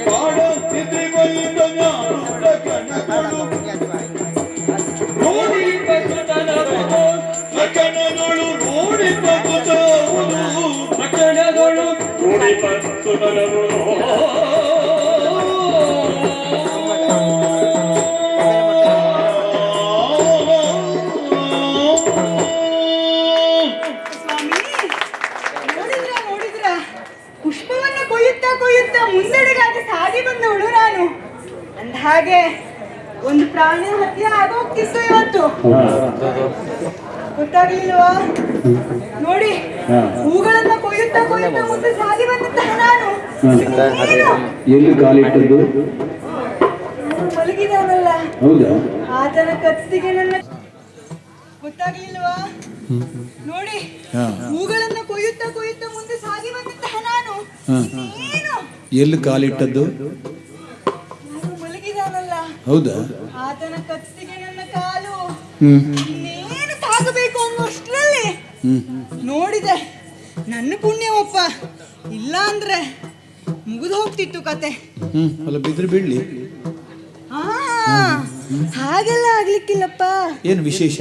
ಕಾಡ ನಿದ್ರಿ ಬೈದ ಜ್ಞಾನ ಕಣಗಳು ನೋಡಿ ಪಸುತನವುದು ಲಕ್ಷಣಗಳು ನೋಡಿ ಪಸುತವುದು ಲಕ್ಷಣಗಳು ನೋಡಿ ಪಸುತನವುದು ನೋಡಿದ್ರ ಪುಷ್ಪವನ್ನ ಕೊಯ್ಯುತ್ತಾ ಕೊಯ್ಯುತ್ತಾ ಮುಂದೆಡೆಗಾಗಿ ಸಾಗಿ ಬಂದವಳು ನಾನು. ಅಂದ ಹಾಗೆ ಒಂದು ಪ್ರಾಣಿ ಹತ್ಯೆ ಆಗೋಗ್ತಿತ್ತು ಇವತ್ತು. ಗೊತ್ತಾಗ್ಲಿಲ್ವಾ? ನೋಡಿ, ಹೂಗಳನ್ನ ಕೊಯ್ಯುತ್ತಾ ಕೊಯ್ಯುತ್ತಾ ಮುಂದೆ ಸಾಗಿ ಬಂದಂತಹ ನಾನು ಎಲ್ಲಿ ಕಾಲಿಟ್ಟದ್ದು? ಮಲಗಿದಾನಲ್ಲ, ಹೌದಾ? ಆತನ ಕತ್ತಿಗೆ ನನ್ನ ಗೊತ್ತಾಗ್ಲಿಲ್ವಾ? ನೋಡಿ, ಹೂಗಳನ್ನ ಕೊಯ್ಯುತ್ತಾ ಕೊಯ್ಯುತ್ತಾ ಮುಂದೆ ಸಾಗಿ ಬಂದಂತಹ ನಾನು ಇನ್ನೇನು ಎಲ್ಲಿ ಕಾಲಿಟ್ಟದ್ದು? ನಾನು ಮಲಗಿದಾನಲ್ಲ, ಹೌದಾ? ಆತನ ಕತ್ತಿಗೆ ನನ್ನ ಕಾಲು ಇನ್ನೇನು ತಾಗಬೇಕು ಅನ್ನೋಷ್ಟರಲ್ಲಿ ನೋಡಿದೆ. ನನ್ನ ಪುಣ್ಯವಪ್ಪ, ಇಲ್ಲ ಅಂದ್ರೆ ಮುಗಿದು ಹೋಗ್ತಿತ್ತು ಕತೆ. ಅಲ್ಲ ಬಿದ್ರೆ ಬಿಡ್ಲಿ. ಹಾಗೆಲ್ಲ ಆಗ್ಲಿಕ್ಕಿಲ್ಲಪ್ಪ. ಏನು ವಿಶೇಷ?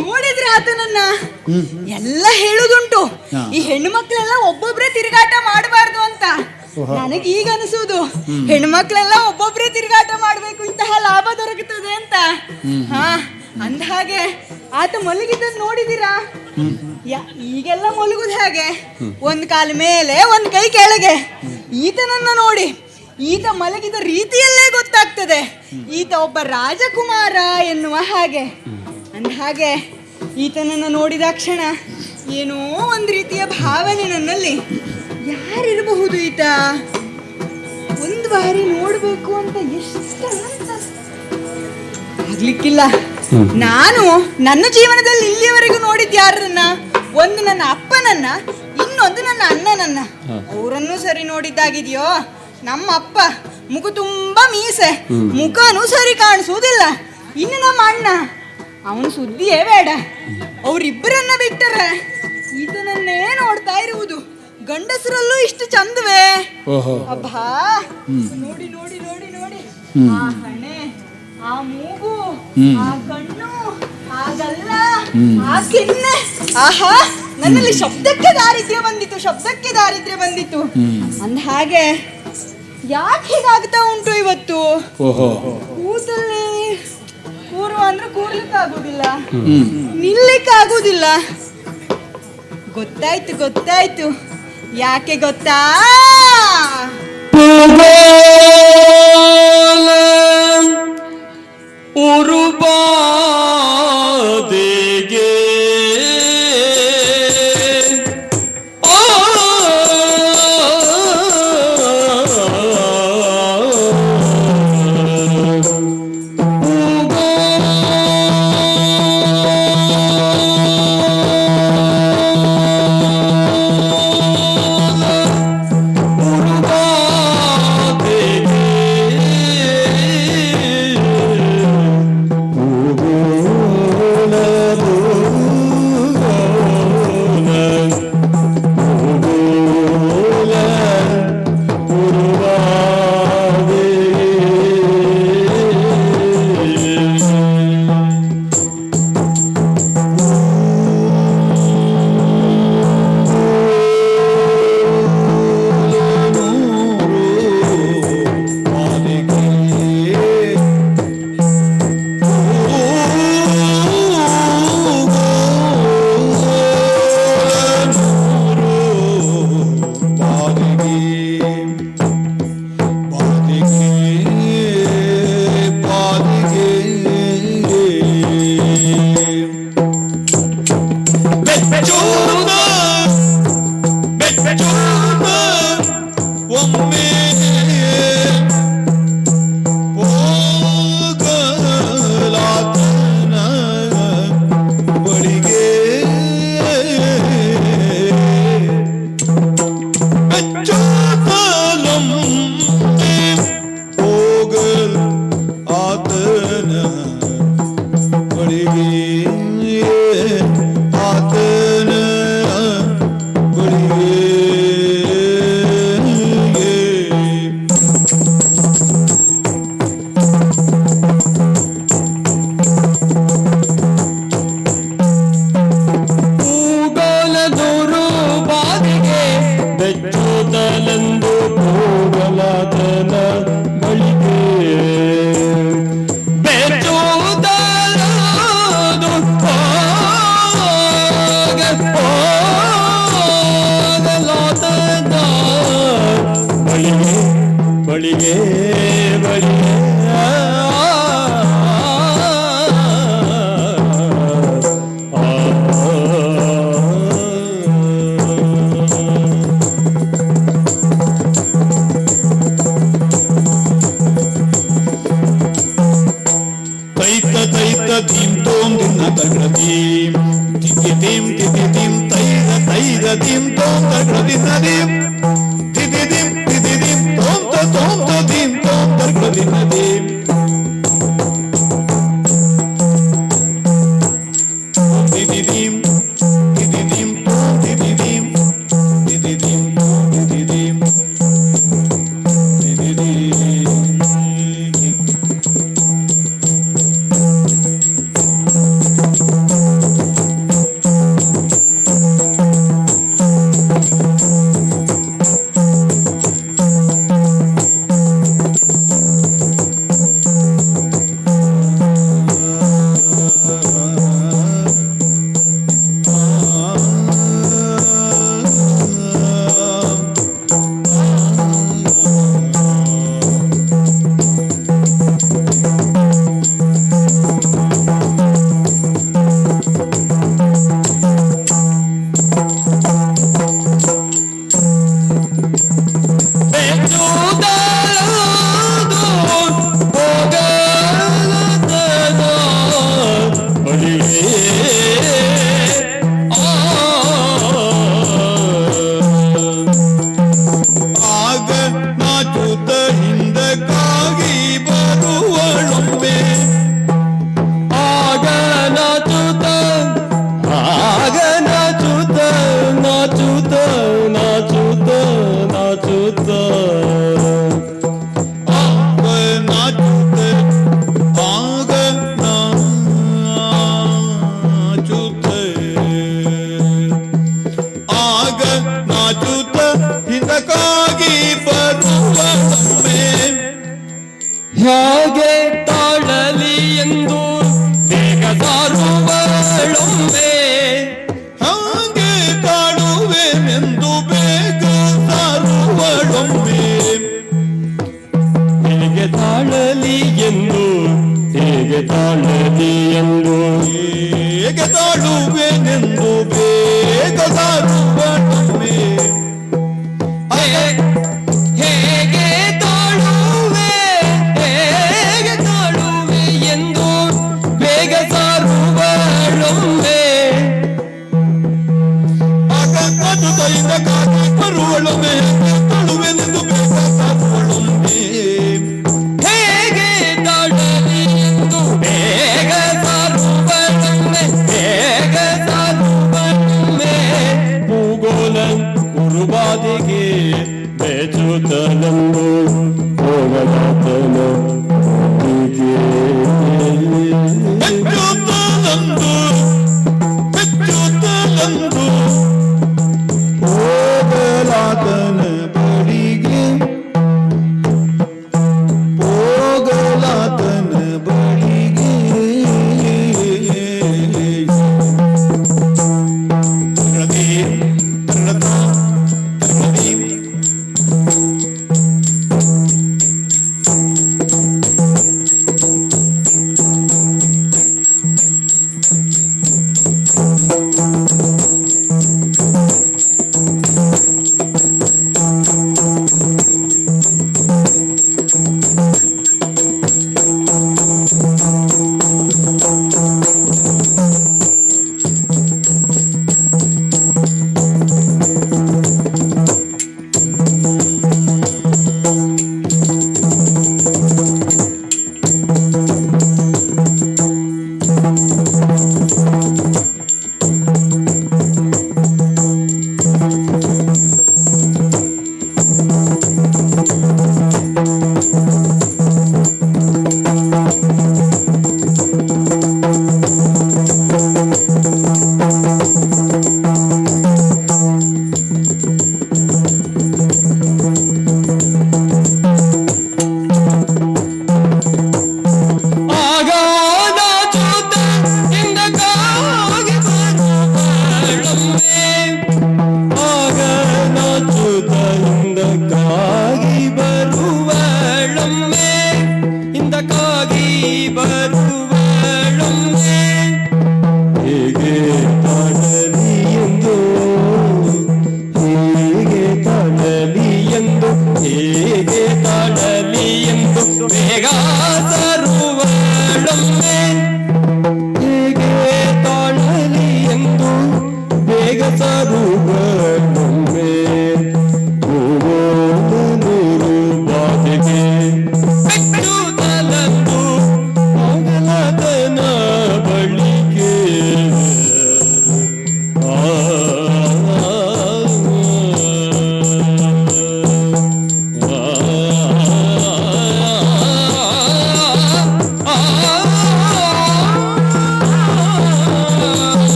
ನೋಡಿದ್ರೆ ಆತನನ್ನ ಎಲ್ಲ ಹೇಳುದುಂಟು. ಈ ಹೆಣ್ಣು ಮಕ್ಕಳೆಲ್ಲ ಒಬ್ಬೊಬ್ರೆ ತಿರುಗಾಟ ಮಾಡಬಾರ್ದು ಅಂತ. ನನಗೆ ಈಗ ಅನಿಸುವುದು ಹೆಣ್ಣು ಮಕ್ಕಳೆಲ್ಲ ಒಬ್ಬೊಬ್ರೆ ತಿರುಗಾಟ ಮಾಡ್ಬೇಕು, ಇಂತಹ ಲಾಭ ದೊರಕುತ್ತದೆ ಅಂತ. ಅಂದ ಹಾಗೆ ಆತ ಮಲಗಿದ್ದನ್ನು ನೋಡಿದೀರಾ? ಈಗೆಲ್ಲ ಮಲಗುದು ಹೇಗೆ? ಒಂದ್ ಕಾಲ ಮೇಲೆ ಒಂದ್ ಕೈ ಕೆಳಗೆ. ಈತನನ್ನ ನೋಡಿ, ಈತ ಮಲಗಿದ ರೀತಿಯಲ್ಲೇ ಗೊತ್ತಾಗ್ತದೆ ಈತ ಒಬ್ಬ ರಾಜಕುಮಾರ ಎನ್ನುವ ಹಾಗೆ. ಅಂದ ಹಾಗೆ ಈತನನ್ನು ನೋಡಿದ ಕ್ಷಣ ಏನೋ ಒಂದು ರೀತಿಯ ಭಾವನೆ ನನ್ನಲ್ಲಿ. ಯಾರಿರಬಹುದು ಈತ? ಒಂದು ಬಾರಿ ನೋಡ್ಬೇಕು ಅಂತ ಎಷ್ಟು ಆಗ್ಲಿಕ್ಕಿಲ್ಲ. ನಾನು ನನ್ನ ಜೀವನದಲ್ಲಿ ಇಲ್ಲಿಯವರೆಗೂ ನೋಡಿದ್ ಯಾರನ್ನ? ಒಂದು ನನ್ನ ಅಪ್ಪನನ್ನ, ಇನ್ನೊಂದು ನನ್ನ ಅಣ್ಣನನ್ನ. ಅವರನ್ನು ಸರಿ ನೋಡಿದ್ದಾಗಿದೆಯೋ? ನಮ್ಮ ಅಪ್ಪ ಮುಖ ತುಂಬಾ ಮೀಸೆ, ಮುಖನೂ ಸರಿ ಕಾಣಿಸುವುದಿಲ್ಲ. ಇನ್ನು ನಮ್ಮ ಅಣ್ಣ, ಅವನು ಸುದ್ದಿಯೇ ಬೇಡ. ಅವರಿಬ್ಬರನ್ನ ಬಿಟ್ಟರೆ ಈತನನ್ನೇ ನೋಡ್ತಾ ಇರುವುದು. ಗಂಡಸರಲ್ಲೂ ಇಷ್ಟು ಚಂದವೇ? ಅಬ್ಬಾ, ನೋಡಿ ನೋಡಿ ನೋಡಿ ನೋಡಿ, ಆ ಹಣೆ, ಆ ಮೂಗು, ಆ ಕಣ್ಣು, ಆ ಗಲ್ಲ, ಆ ಕೆನ್ನೆ, ಆಹಾ ನನ್ನಲ್ಲಿ ಶಬ್ದಕ್ಕೆ ದಾರಿದ್ರ್ಯ ಬಂದಿತ್ತು, ಶಬ್ದಕ್ಕೆ ದಾರಿದ್ರ್ಯ ಬಂದಿತ್ತು. ಅಂದ ಹಾಗೆ ಯಾಕೆ ಹೀಗಾಗ್ತಾ ಉಂಟು ಇವತ್ತು? ಓಹೋ, ಕೂತಲ್ಲಿ ಕೂರುವ ಅಂದ್ರೆ ಕೂರ್ಲಿಕ್ಕೆ ಆಗುದಿಲ್ಲ, ನಿಲ್ಲಿಕ್ಕೆ ಆಗುದಿಲ್ಲ. ಗೊತ್ತಾಯ್ತು ಗೊತ್ತಾಯ್ತು, ಯಾಕೆ ಗೊತ್ತಾ? ಉರುಬಾದೆಗೆ ತಾಳುವೆನೆಂದು ಬೇಗ ಸಾರುವನೊಮ್ಮೆ. ಹೇಗೆ ತಾಳುವೆ ಎಂದು ಬೇಗ ಸಾರುವಳೊಮ್ಮೆ. ಆಗ ಕದುತೈದ ಕಾಗಿ ಬರುವಳೊಮ್ಮೆ ತಾಳುವೆನೆಂದು ಬೇಗ ಸಾರುವಳೊಮ್ಮೆ. ಹೇಗೆ ತಾಳಲಿ ಎಂದು ಬೇಗ ಸಾರುವಳೊಮ್ಮೆ. ಬೇಗ ಸಾರುವಳೊಮ್ಮೆ. ಭೂಗೋಳ ಕುರುಬಾದಿಗೆ ಬೆಚ್ಚುತ್ತಲಂದು ಹೋಗಲಾತನ ಬೆಚ್ಚುತ್ತಲಂದು ಹೋಗಲಾತನ ಬಳಿಗೆ. ಹೋಗಲಾತನ ಬಳಿಗೆ.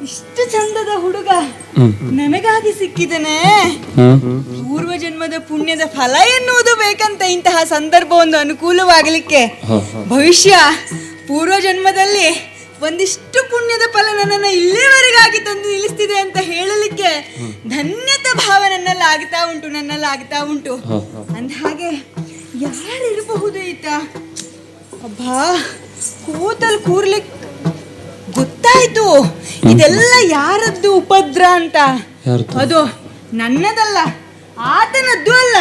ಇಷ್ಟು ಚಂದದ ಹುಡುಗ ನನಗಾಗಿ ಸಿಕ್ಕಿದನೆ. ಪೂರ್ವ ಜನ್ಮದ ಪುಣ್ಯದ ಫಲ ಎನ್ನುವುದು ಬೇಕಂತ ಇಂತಹ ಸಂದರ್ಭವೊಂದು ಅನುಕೂಲವಾಗಲಿಕ್ಕೆ. ಭವಿಷ್ಯ ಪೂರ್ವ ಜನ್ಮದಲ್ಲಿ ಒಂದಿಷ್ಟು ಪುಣ್ಯದ ಫಲ ನನ್ನನ್ನು ಇಲ್ಲಿವರೆಗಾಗಿ ತಂದು ನಿಲ್ಲಿಸ್ತಿದೆ ಅಂತ ಹೇಳಲಿಕ್ಕೆ ಧನ್ಯತಾ ಭಾವ ನನ್ನಲ್ಲಿ ಆಗ್ತಾ ಉಂಟು. ಅಂದ ಹಾಗೆ ಯಾರಿರಬಹುದು ಈತ? ಅಬ್ಬಾ, ಕೂತಲ್ ಕೂರ್ಲಿಕ್ಕೆ ಗೊತ್ತಾಯ್ತು ಇದೆಲ್ಲ ಯಾರದ್ದು ಉಪದ್ರ ಅಂತ. ಅದು ನನ್ನದಲ್ಲ, ಆತನದ್ದು ಅಲ್ಲ.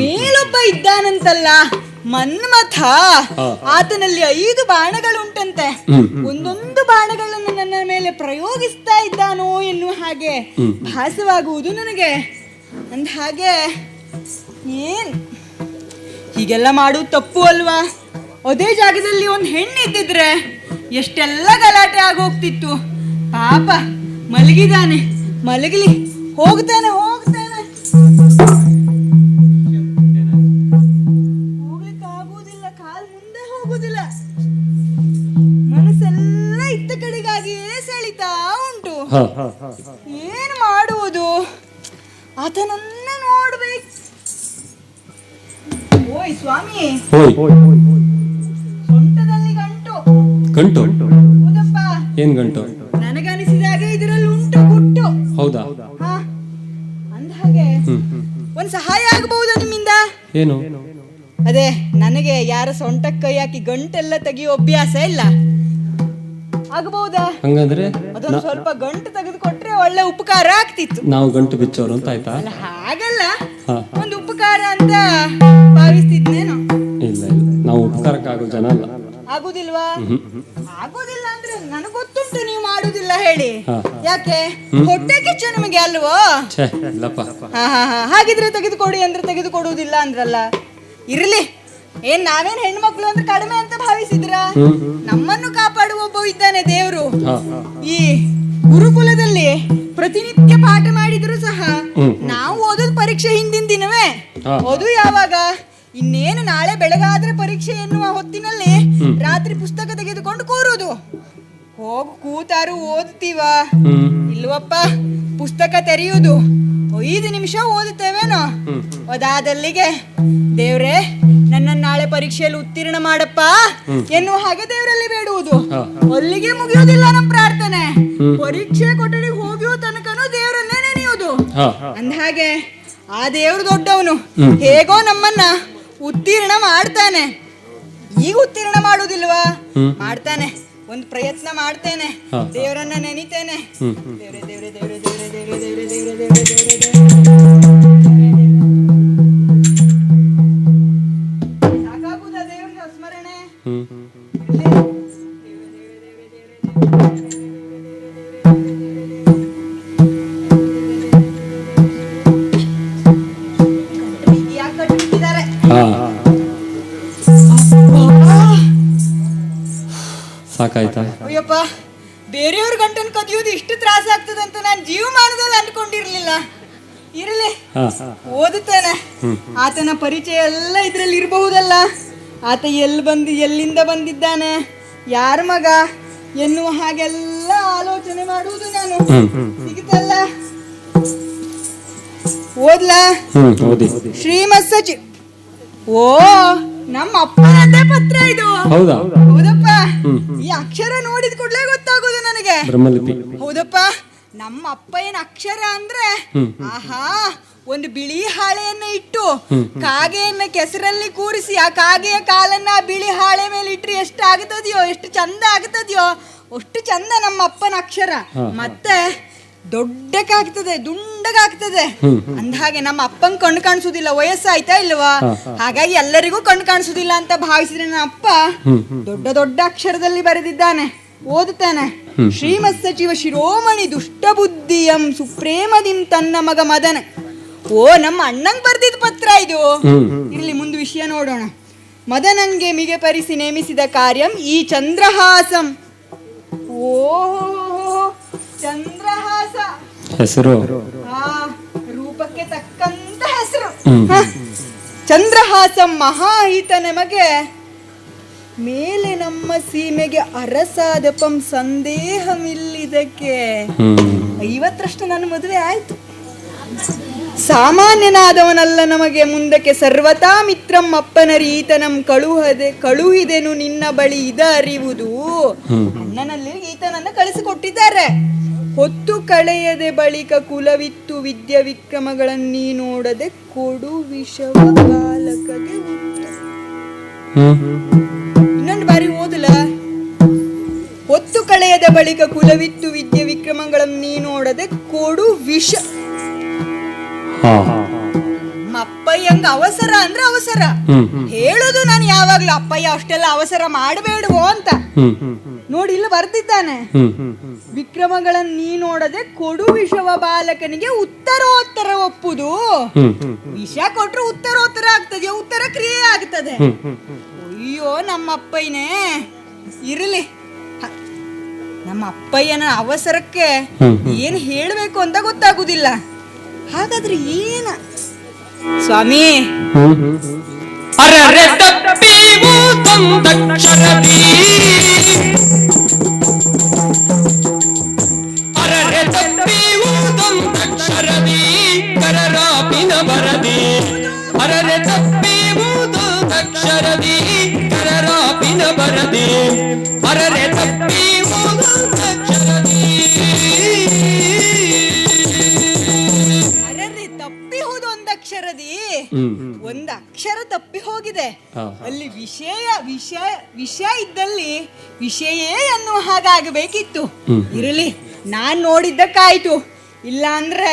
ಮೇಲೊಬ್ಬ ಇದ್ದಾನಂತಲ್ಲ, ಮನ್ಮಥ ಆತನಲ್ಲಿ 5 ಬಾಣಗಳುಂಟಂತೆ. ಒಂದೊಂದು ಬಾಣಗಳನ್ನು ನನ್ನ ಮೇಲೆ ಪ್ರಯೋಗಿಸ್ತಾ ಇದ್ದಾನೋ ಎನ್ನುವ ಹಾಗೆ ಭಾಸವಾಗುವುದು ನನಗೆ. ಅಂದ ಹಾಗೆ ಏನ್ ಹೀಗೆಲ್ಲ ಮಾಡುವುದು ತಪ್ಪು ಅಲ್ವಾ? ಅದೇ ಜಾಗದಲ್ಲಿ ಒಂದು ಹೆಣ್ಣು ಇದ್ದಿದ್ರೆ ಎಷ್ಟೆಲ್ಲ ಗಲಾಟೆ ಆಗೋಗ್ತಿತ್ತು. ಪಾಪ ಮಲಗಿದಾನೆ, ಮಲಗಲಿ, ಹೋಗ್ತಾನೆ ಹೋಗ್ಲಿಕ್ಕೆ ಆಗುವುದಿಲ್ಲ, ಕಾಲ್ ಮುಂದೆ ಹೋಗುದಿಲ್ಲ, ಮನಸ್ಸೆಲ್ಲ ಇತ್ತ ಕಡೆಗಾಗಿಯೇ ಸೆಳಿತಾ ಉಂಟು. ಏನು ಮಾಡುವುದು? ಆತನನ್ನ ನೋಡ್ಬೇಕು. ಓಯ್ ಸ್ವಾಮಿ, ಸೊಂಟದಲ್ಲಿ ಗಂಟು ಹೌದಪ್ಪ. ಏನ್ ಗಂಟು? ನನಗನಿಸಿದಾಗ ಇದರಲ್ಲಿ ಉಂಟು ಗುಟ್ಟು. ಹೌದಾ? ಅಂದ ಹಾಗೆ ಒಂದ್ ಸಹಾಯ ಆಗಬಹುದಾ ನಿಮ್ಮಿಂದ? ಏನು? ಅದೇ, ನನಗೆ ಯಾರ ಸೊಂಟಕ್ಕೆ ಕೈ ಹಾಕಿ ಗಂಟೆಲ್ಲ ತೆಗಿಯೋ ಅಭ್ಯಾಸ ಇಲ್ಲ. ಆಗಬಹುದಾ? ಹಂಗಂದ್ರೆ ಅದೊಂದು ಸ್ವಲ್ಪ ಗಂಟು ತೆಗೆದುಕೊಟ್ರೆ ಒಳ್ಳೆ ಉಪಕಾರ ಆಗ್ತಿತ್ತು. ನಾವು ಗಂಟು ಬಿಚ್ಚೋರು ಅಂತ ಆಯ್ತಾ? ಅಲ್ಲ, ಹಾಗಲ್ಲ, ಒಂದು ಉಪಕಾರ ಅಂತ ಭಾವಿಸ್ತಿದ್ನೇನು. ಇಲ್ಲ ನಾವು ಉಪಕಾರಕ್ಕಾಗೋ ಜನ ಅಲ್ಲ. ಆಗುದಿಲ್ವಾ? ಆಗುದಿಲ್ಲ ಅಂದ್ರೆ ನನಗೆ ಗೊತ್ತುಂಟು ನೀವು ಮಾಡುದಿಲ್ಲ ಹೇಳಿ. ಯಾಕೆ? ಹೊಟ್ಟೆ ಕಿಚ್ಚು ನಿಮಗೆ ಅಲ್ವೋ? ಇಲ್ಲಪ್ಪ. ಹಾಗಿದ್ರೆ ತೆಗೆದುಕೊಡಿ ಅಂದ್ರೆ ತೆಗೆದುಕೊಡುವುದಿಲ್ಲ ಅಂದ್ರಲ್ಲ. ಇರ್ಲಿ, ಏನ್ ನಾವೇನ್ ಹೆಣ್ಮಕ್ಳು ಅಂದ್ರೆ ಕಡಿಮೆ ಅಂತ ಭಾವಿಸಿದ್ರ? ನಮ್ಮನ್ನು ಕಾಪಾಡುವ ಒಬ್ಬ ಇದ್ದಾನೆ ದೇವ್ರು. ಈ ಗುರುಕುಲದಲ್ಲಿ ಪ್ರತಿನಿತ್ಯ ಪಾಠ ಮಾಡಿದ್ರು ಸಹ ನಾವು ಓದೋದು ಪರೀಕ್ಷೆ ಹಿಂದಿನ ದಿನವೇ. ಅದು ಯಾವಾಗ? ಇನ್ನೇನು ನಾಳೆ ಬೆಳಗಾದ್ರೆ ಪರೀಕ್ಷೆ ಎನ್ನುವ ಹೊತ್ತಿನಲ್ಲಿ ರಾತ್ರಿ ಪುಸ್ತಕ ತೆಗೆದುಕೊಂಡು ಕೂರುದು. ಹೋಗು ಕೂತಾರು ಓದ್ತೀವ? ಇಲ್ವಪ್ಪ. ಪುಸ್ತಕ ತೆರೆಯುವುದು 5 ನಿಮಿಷ ಓದುತ್ತೇವೇನೋ, ಅದಾದಲ್ಲಿಗೆ ದೇವ್ರೆ ನನ್ನನ್ನು ನಾಳೆ ಪರೀಕ್ಷೆಯಲ್ಲಿ ಉತ್ತೀರ್ಣ ಮಾಡಪ್ಪ ಎನ್ನುವ ಹಾಗೆ ದೇವರಲ್ಲಿ ಬೇಡುವುದು. ಅಲ್ಲಿಗೆ ಮುಗಿಯುವುದಿಲ್ಲ ನಮ್ಮ ಪ್ರಾರ್ಥನೆ. ಪರೀಕ್ಷೆ ಕೊಠಡಿಗೆ ಹೋಗುವ ತನಕನೂ ದೇವರನ್ನೇ ನೆನೆಯುವುದು. ಅಂದ ಹಾಗೆ ಆ ದೇವ್ರು ದೊಡ್ಡವನು, ಹೇಗೋ ನಮ್ಮನ್ನ ಉತ್ತೀರ್ಣ ಮಾಡ್ತಾನೆ. ಈಗ ಉತ್ತೀರ್ಣ ಮಾಡುವುದಿಲ್ವಾ? ಮಾಡ್ತಾನೆ. ಒಂದು ಪ್ರಯತ್ನ ಮಾಡ್ತೇನೆ, ದೇವರನ್ನ ನೆನಿತೇನೆ. ದೇವ್ರೆ ದೇವ್ರೆ ದೇವ್ರೆ ದೇವ್ರೆ ದೇವ್ರೆ ದೇವ್ರೆ ದೇವ್ರೆ ದೇವ್ರೆ ದೇವ್ರೆ ಸಾಕಾಗುದ ದೇವ್ರ ಸ್ಮರಣೆ? ಯಾಕೆ ಕಟ್ಟಿದ್ದಾರೆ? ಸಾಕಾಯ್ತಾ? ಅಯ್ಯಪ್ಪ, ಬೇರೆಯವ್ರ ಗಂಟನ್ನು ಕದಿಯೋದು ಇಷ್ಟು ತ್ರಾಸ ಆಗ್ತದೆ ಅಂತ ನಾನು ಜೀವಮಾನದಲ್ಲಿ ಅನ್ಕೊಂಡಿರ್ಲಿಲ್ಲ. ಇರಲಿ, ಓದುತ್ತಾನೆ. ಆತನ ಪರಿಚಯ ಎಲ್ಲ ಇದ್ರಲ್ಲಿ ಇರಬಹುದಲ್ಲ. ಆತ ಎಲ್ಲಿಂದ ಬಂದಿದ್ದಾನೆ, ಯಾರ ಮಗ ಎನ್ನುವ ಹಾಗೆಲ್ಲ ಆಲೋಚನೆ ಮಾಡುವುದು ನಾನು. ಸಿಗುತ್ತಲ್ಲ, ಓದ್ಲಾ? ಶ್ರೀಮತ್ ಸಚಿವ್. ಓ, ನಮ್ಮ ಅಪ್ಪನದ್ದೇ ಪತ್ರ ಇದು. ಹೌದಪ್ಪ. ಈ ಅಕ್ಷರ ನೋಡಿದ ಕೂಡಲೇ ಗೊತ್ತಾಗೋದು ನನಗೆ. ಹೌದಪ್ಪ, ನಮ್ಮ ಅಪ್ಪ ಏನ್ ಅಕ್ಷರ ಅಂದ್ರೆ, ಆಹಾ, ಒಂದು ಬಿಳಿ ಹಾಳೆಯನ್ನ ಇಟ್ಟು ಕಾಗೆಯನ್ನ ಕೆಸರಲ್ಲಿ ಕೂರಿಸಿ ಆ ಕಾಗೆಯ ಕಾಲನ್ನ ಆ ಬಿಳಿ ಹಾಳೆ ಮೇಲೆ ಇಟ್ರೆ ಎಷ್ಟು ಆಗ್ತದೆಯೋ, ಎಷ್ಟು ಚಂದ ಆಗ್ತದೆಯೋ ಅಷ್ಟು ಚಂದ ನಮ್ಮ ಅಪ್ಪನ ಅಕ್ಷರ. ಮತ್ತೆ ದೊಡ್ಡಕ್ಕಾಗ್ತದೆ, ದುಂಡಗಾಗ್ತದೆ. ಅಂದಹಾಗೆ ನಮ್ಮ ಅಪ್ಪಂಗೆ ಕಣ್ಣು ಕಾಣಿಸುದಿಲ್ಲ, ವಯಸ್ಸಾಯ್ತಾ ಇಲ್ವಾ? ಹಾಗಾಗಿ ಎಲ್ಲರಿಗೂ ಕಣ್ಣು ಕಾಣಿಸುದಿಲ್ಲ ಅಂತ ಭಾವಿಸಿದ್ರೆ ನನ್ನ ಅಪ್ಪ ದೊಡ್ಡ ದೊಡ್ಡ ಅಕ್ಷರದಲ್ಲಿ ಬರೆದಿದ್ದಾನೆ. ಓದುತ್ತಾನೆ. ಶ್ರೀಮತ್ ಸಚಿವ ಶಿರೋಮಣಿ ದುಷ್ಟಬುದ್ಧಿಯಂ ಸುಪ್ರೇಮದಿಂ ತನ್ನ ಮಗ ಮದನ. ಓ, ನಮ್ಮ ಅಣ್ಣಂಗ್ ಬರ್ದಿದ್ದ ಪತ್ರ ಇದು. ಇರ್ಲಿ, ಮುಂದೆ ವಿಷಯ ನೋಡೋಣ. ಮದನಂಗೆ ಮಿಗೆ ಪರಿಸಿ ನೇಮಿಸಿದ ಕಾರ್ಯಂ ಈ ಚಂದ್ರಹಾಸಂ. ಓ, ಚಂದ್ರಹಾಸ ಹೆಸರು, ರೂಪಕ್ಕೆ ತಕ್ಕಂತ ಹೆಸರು. ಚಂದ್ರಹಾಸಂ ಮಹಾಹಿತ ನಮಗೆ ಮೇಲೆ ನಮ್ಮ ಸೀಮೆಗೆ ಅರಸಾದಪಂ ಸಂದೇಹವಿಲ್ಲಿದಕ್ಕೆ. 50ರಷ್ಟು ನನ್ನ ಮದುವೆ ಆಯ್ತು. ಸಾಮಾನ್ಯನಾದವನಲ್ಲ ನಮಗೆ ಮುಂದಕ್ಕೆ ಸರ್ವತಾ ಮಿತ್ರಂ ಅಪ್ಪನರಿ ಈತನಂ ಕಳುಹಿದೆನು ನಿನ್ನ ಬಳಿ ಇದ ಅರಿವುದು. ಅಣ್ಣನಲ್ಲಿ ಈತನನ್ನ ಕಳಿಸಿಕೊಟ್ಟಿದ್ದಾರೆ. ಹೊತ್ತು ಕಳೆಯದೆ ಬಳಿಕ ಕುಲವಿತ್ತು ವಿದ್ಯೆ ವಿಕ್ರಮಗಳನ್ನೀ ನೋಡದೆ ಕೊಡು ವಿಷವ ಬಾಲಕಗೆ. ಇನ್ನೊಂದು ಬಾರಿ ಓದಲ. ಹೊತ್ತು ಕಳೆಯದ ಬಳಿಕ ಕುಲವಿತ್ತು ವಿದ್ಯೆ ವಿಕ್ರಮಗಳನ್ನೀ ನೋಡದೆ ಕೊಡು ವಿಷ. ಅಪ್ಪ ಅಪ್ಪಯ್ಯಂಗ ಅವಸರ ಅಂದ್ರೆ ಅವಸರ. ಹೇಳುದು ನಾನು ಯಾವಾಗ್ಲೂ ಅಪ್ಪಯ್ಯ ಅಷ್ಟೆಲ್ಲ ಅವಸರ ಮಾಡಬೇಡುವೋ ಅಂತ. ನೋಡಿ ಇಲ್ಲಿ ಬರ್ತಿದ್ದಾನೆ, ವಿಕ್ರಮಗಳನ್ನು ನೀ ನೋಡದೆ ಕೊಡು ವಿಷವ ಬಾಲಕನಿಗೆ ಉತ್ತರೋತ್ತರ ಒಪ್ಪುದು. ವಿಷ ಕೊಟ್ರೆ ಉತ್ತರೋತ್ತರ ಆಗ್ತದೆ, ಉತ್ತರ ಕ್ರಿಯೆ ಆಗ್ತದೆ. ಅಯ್ಯೋ ನಮ್ಮ ಅಪ್ಪಯ್ಯನೇ ಇರಲಿ, ನಮ್ಮ ಅಪ್ಪಯ್ಯನ ಅವಸರಕ್ಕೆ ಏನ್ ಹೇಳ್ಬೇಕು ಅಂತ ಗೊತ್ತಾಗುದಿಲ್ಲ. ಹಾಗಾದ್ರೆ ಏನ ಸ್ವಾಮಿ? ಅರರೆ ತಪ್ಪಿವುದೊಂದಕ್ಷರದಿ, ಅರರೆ ತಪ್ಪಿವುದೊಂದಕ್ಷರದಿ ಕರರಾಪಿನ ಬರದಿ, ಅರರೆ ತಪ್ಪಿವುದೊಂದಕ್ಷರದಿ ಕರರಾಪಿನ ಬರದಿ, ಅರರೆ ತಪ್ಪಿವುದೊಂದಕ್ಷರದಿ. ಅರರೆ ತಪ್ಪಿಹುದೊಂದಕ್ಷರದಿ, ಒಂದು ಅಕ್ಷರ ತಪ್ಪಿ ಹೋಗಿದೆ. ಅಲ್ಲಿ ವಿಷಯ ಇದ್ದಲ್ಲಿ ವಿಷಯೇ ಅನ್ನುವ ಹಾಗಾಗಬೇಕಿತ್ತು. ಇರಲಿ, ನಾನ್ ನೋಡಿದ್ದಕ್ಕಾಯ್ತು. ಇಲ್ಲ ಅಂದ್ರೆ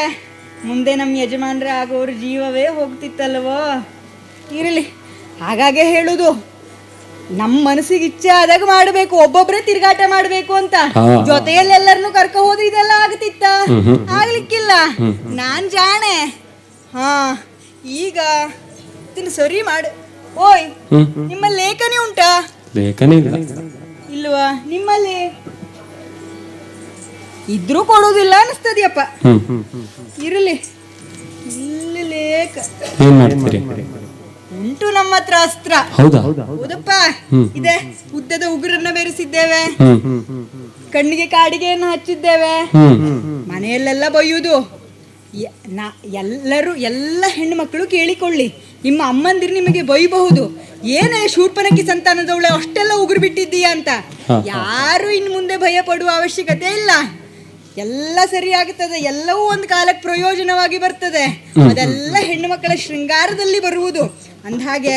ಮುಂದೆ ನಮ್ಮ ಯಜಮಾನ್ರೆ ಆಗೋರ ಜೀವವೇ ಹೋಗ್ತಿತ್ತಲ್ವೋ. ಇರಲಿ, ಹಾಗಾಗೆ ಹೇಳುದು, ನಮ್ಮ ಮನಸ್ಸಿಗೆ ಇಚ್ಛೆ ಆದಾಗ ಮಾಡಬೇಕು, ಒಬ್ಬೊಬ್ರೆ ತಿರ್ಗಾಟ ಮಾಡ್ಬೇಕು ಅಂತ. ಜೊತೆಯಲ್ಲಿ ಎಲ್ಲರನ್ನು ಕರ್ಕ ಹೋದ್ರೆ ಇದೆಲ್ಲ ಆಗ್ತಿತ್ತ? ಆಗ್ಲಿಕ್ಕಿಲ್ಲ. ನಾನ್ ಜಾಣೆ. ಹಾ, ಈಗ ಇದನ್ನ ಸರಿ ಮಾಡು. ಓಯ್, ನಿಮ್ಮ ಲೇಖನಿ ಉಂಟಾ? ಲೇಖನಿ ಇಲ್ವಾ? ನಿಮ್ಮಲ್ಲಿ ಇದ್ರೂ ಕೊಡೋದಿಲ್ಲ ಅನಿಸ್ತದ್ಯಪ್ಪ. ಇರಲಿ, ಇಲ್ಲಿ ಲೇಖ ಏನ್ ಮಾಡ್ತೀರಿ? ಉಂಟು ನಮ್ಮ ಹತ್ರ ಅಸ್ತ್ರ. ಹೌದಪ್ಪ, ಇದೆ. ಉದ್ದದ ಉಗುರನ್ನ ಬೆರೆಸಿದ್ದೇವೆ, ಕಣ್ಣಿಗೆ ಕಾಡಿಗೆಯನ್ನು ಹಚ್ಚಿದ್ದೇವೆ, ಮನೆಯಲ್ಲೆಲ್ಲ ಬೈಯುವುದು. ಎಲ್ಲ ಹೆಣ್ಣು ಮಕ್ಕಳು ಕೇಳಿಕೊಳ್ಳಿ, ನಿಮ್ಮ ಅಮ್ಮಂದಿರು ನಿಮಗೆ ಬೈಬಹುದು, ಏನೇ ಶೂರ್ಪನಕ್ಕಿ ಸಂತಾನದವಳೆ ಅಷ್ಟೆಲ್ಲ ಉಗುರು ಬಿಟ್ಟಿದ್ದೀಯಾ ಅಂತ. ಯಾರು ಇನ್ನು ಮುಂದೆ ಭಯ ಪಡುವ ಅವಶ್ಯಕತೆ ಇಲ್ಲ. ಎಲ್ಲ ಸರಿಯಾಗುತ್ತದೆ. ಎಲ್ಲವೂ ಒಂದು ಕಾಲಕ್ಕೆ ಪ್ರಯೋಜನವಾಗಿ ಬರ್ತದೆ. ಅದೆಲ್ಲ ಹೆಣ್ಣು ಮಕ್ಕಳ ಶೃಂಗಾರದಲ್ಲಿ ಬರುವುದು. ಅಂದಹಾಗೆ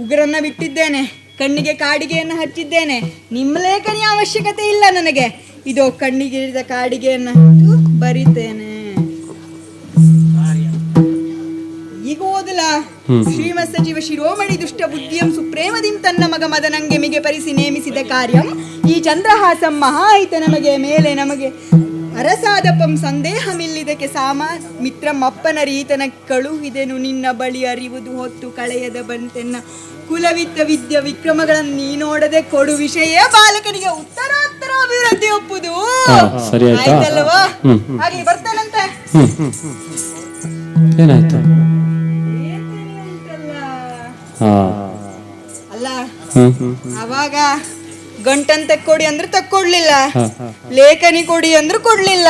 ಉಗುರನ್ನ ಬಿಟ್ಟಿದ್ದೇನೆ, ಕಣ್ಣಿಗೆ ಕಾಡಿಗೆಯನ್ನು ಹಚ್ಚಿದ್ದೇನೆ. ನಿಮ್ಮ ಲೇಖನಿಯ ಅವಶ್ಯಕತೆ ಇಲ್ಲ ನನಗೆ. ಇದು ಕಣ್ಣಿಗೆ ಹಿಡಿದ ಕಾಡಿಗೆಯನ್ನು ಬರಿತೇನೆ. ಈಗ ಓದಲ. ಶ್ರೀಮತ್ ಸಚಿವ ಶಿರೋಮಣಿ ದುಷ್ಟ ಬುದ್ಧಿಯಂ ಸುಪ್ರೇಮದಿಂ ತನ್ನ ಮಗ ಮದನಂಗೆ ಮಿಗೆ ಪರಿಸಿ ನೇಮಿಸಿದ ಕಾರ್ಯಂ ಈ ಚಂದ್ರಹಾಸಂ ಮಹಾಹಿತ ನಮಗೆ ಮೇಲೆ ನಮಗೆ ಅರಸಾದಪಂ ಸಂದೇಹಮಿಲ್ಲಿದಕ್ಕೆ ಸಾಮ ಮಿತ್ರಂ ಅಪ್ಪನ ರೀತನ ಕಳುಹಿದೆನು ನಿನ್ನ ಬಳಿ ಅರಿವುದು ಹೊತ್ತು ಕಳೆಯದ ಬಂತೆನ್ನ ಕುಲವಿದ್ದ ವಿದ್ಯ ವಿಕ್ರಮಗಳನ್ನು ನೀ ನೋಡದೆ ಕೊಡು ವಿಷಯ ಬಾಲಕನಿಗೆ ಉತ್ತರೋತ್ತರ ಅಭಿವೃದ್ಧಿ ಒಪ್ಪುದು. ಆಯ್ತಲ್ವಾ? ಆಗ್ಲಿ, ಬರ್ತೇನಂತೆ. ಏನಾಯ್ತು? ಅಲ್ಲ, ಅವಾಗ ಗಂಟನ್ ತಕ್ಕೊಡಿ ಅಂದ್ರೆ ತಕ್ಕೊಡ್ಲಿಲ್ಲ, ಲೇಖನಿ ಕೊಡಿ ಅಂದ್ರೆ ಕೊಡ್ಲಿಲ್ಲ.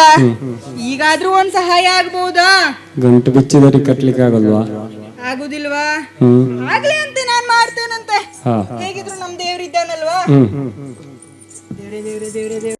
ಈಗಾದ್ರೂ ಒಂದ್ ಸಹಾಯ ಆಗ್ಬಹುದಾ? ಗಂಟು ಬಿಚ್ಚಿದರಿ ಕಟ್ಲಿಕ್ಕೆ ಆಗಲ್ವಾ? ಆಗುದಿಲ್ವಾ? ಆಗ್ಲಿ ಅಂತ ನಾನ್ ಮಾಡ್ತೇನಂತೆ. ಹೇಗಿದ್ರು ನಮ್ ದೇವ್ರಿದ್ದಾನಲ್ವಾ? ದೇವ್ರೆ ದೇವ್ರೆ ದೇವ್ರೆ ದೇವ್ರೆ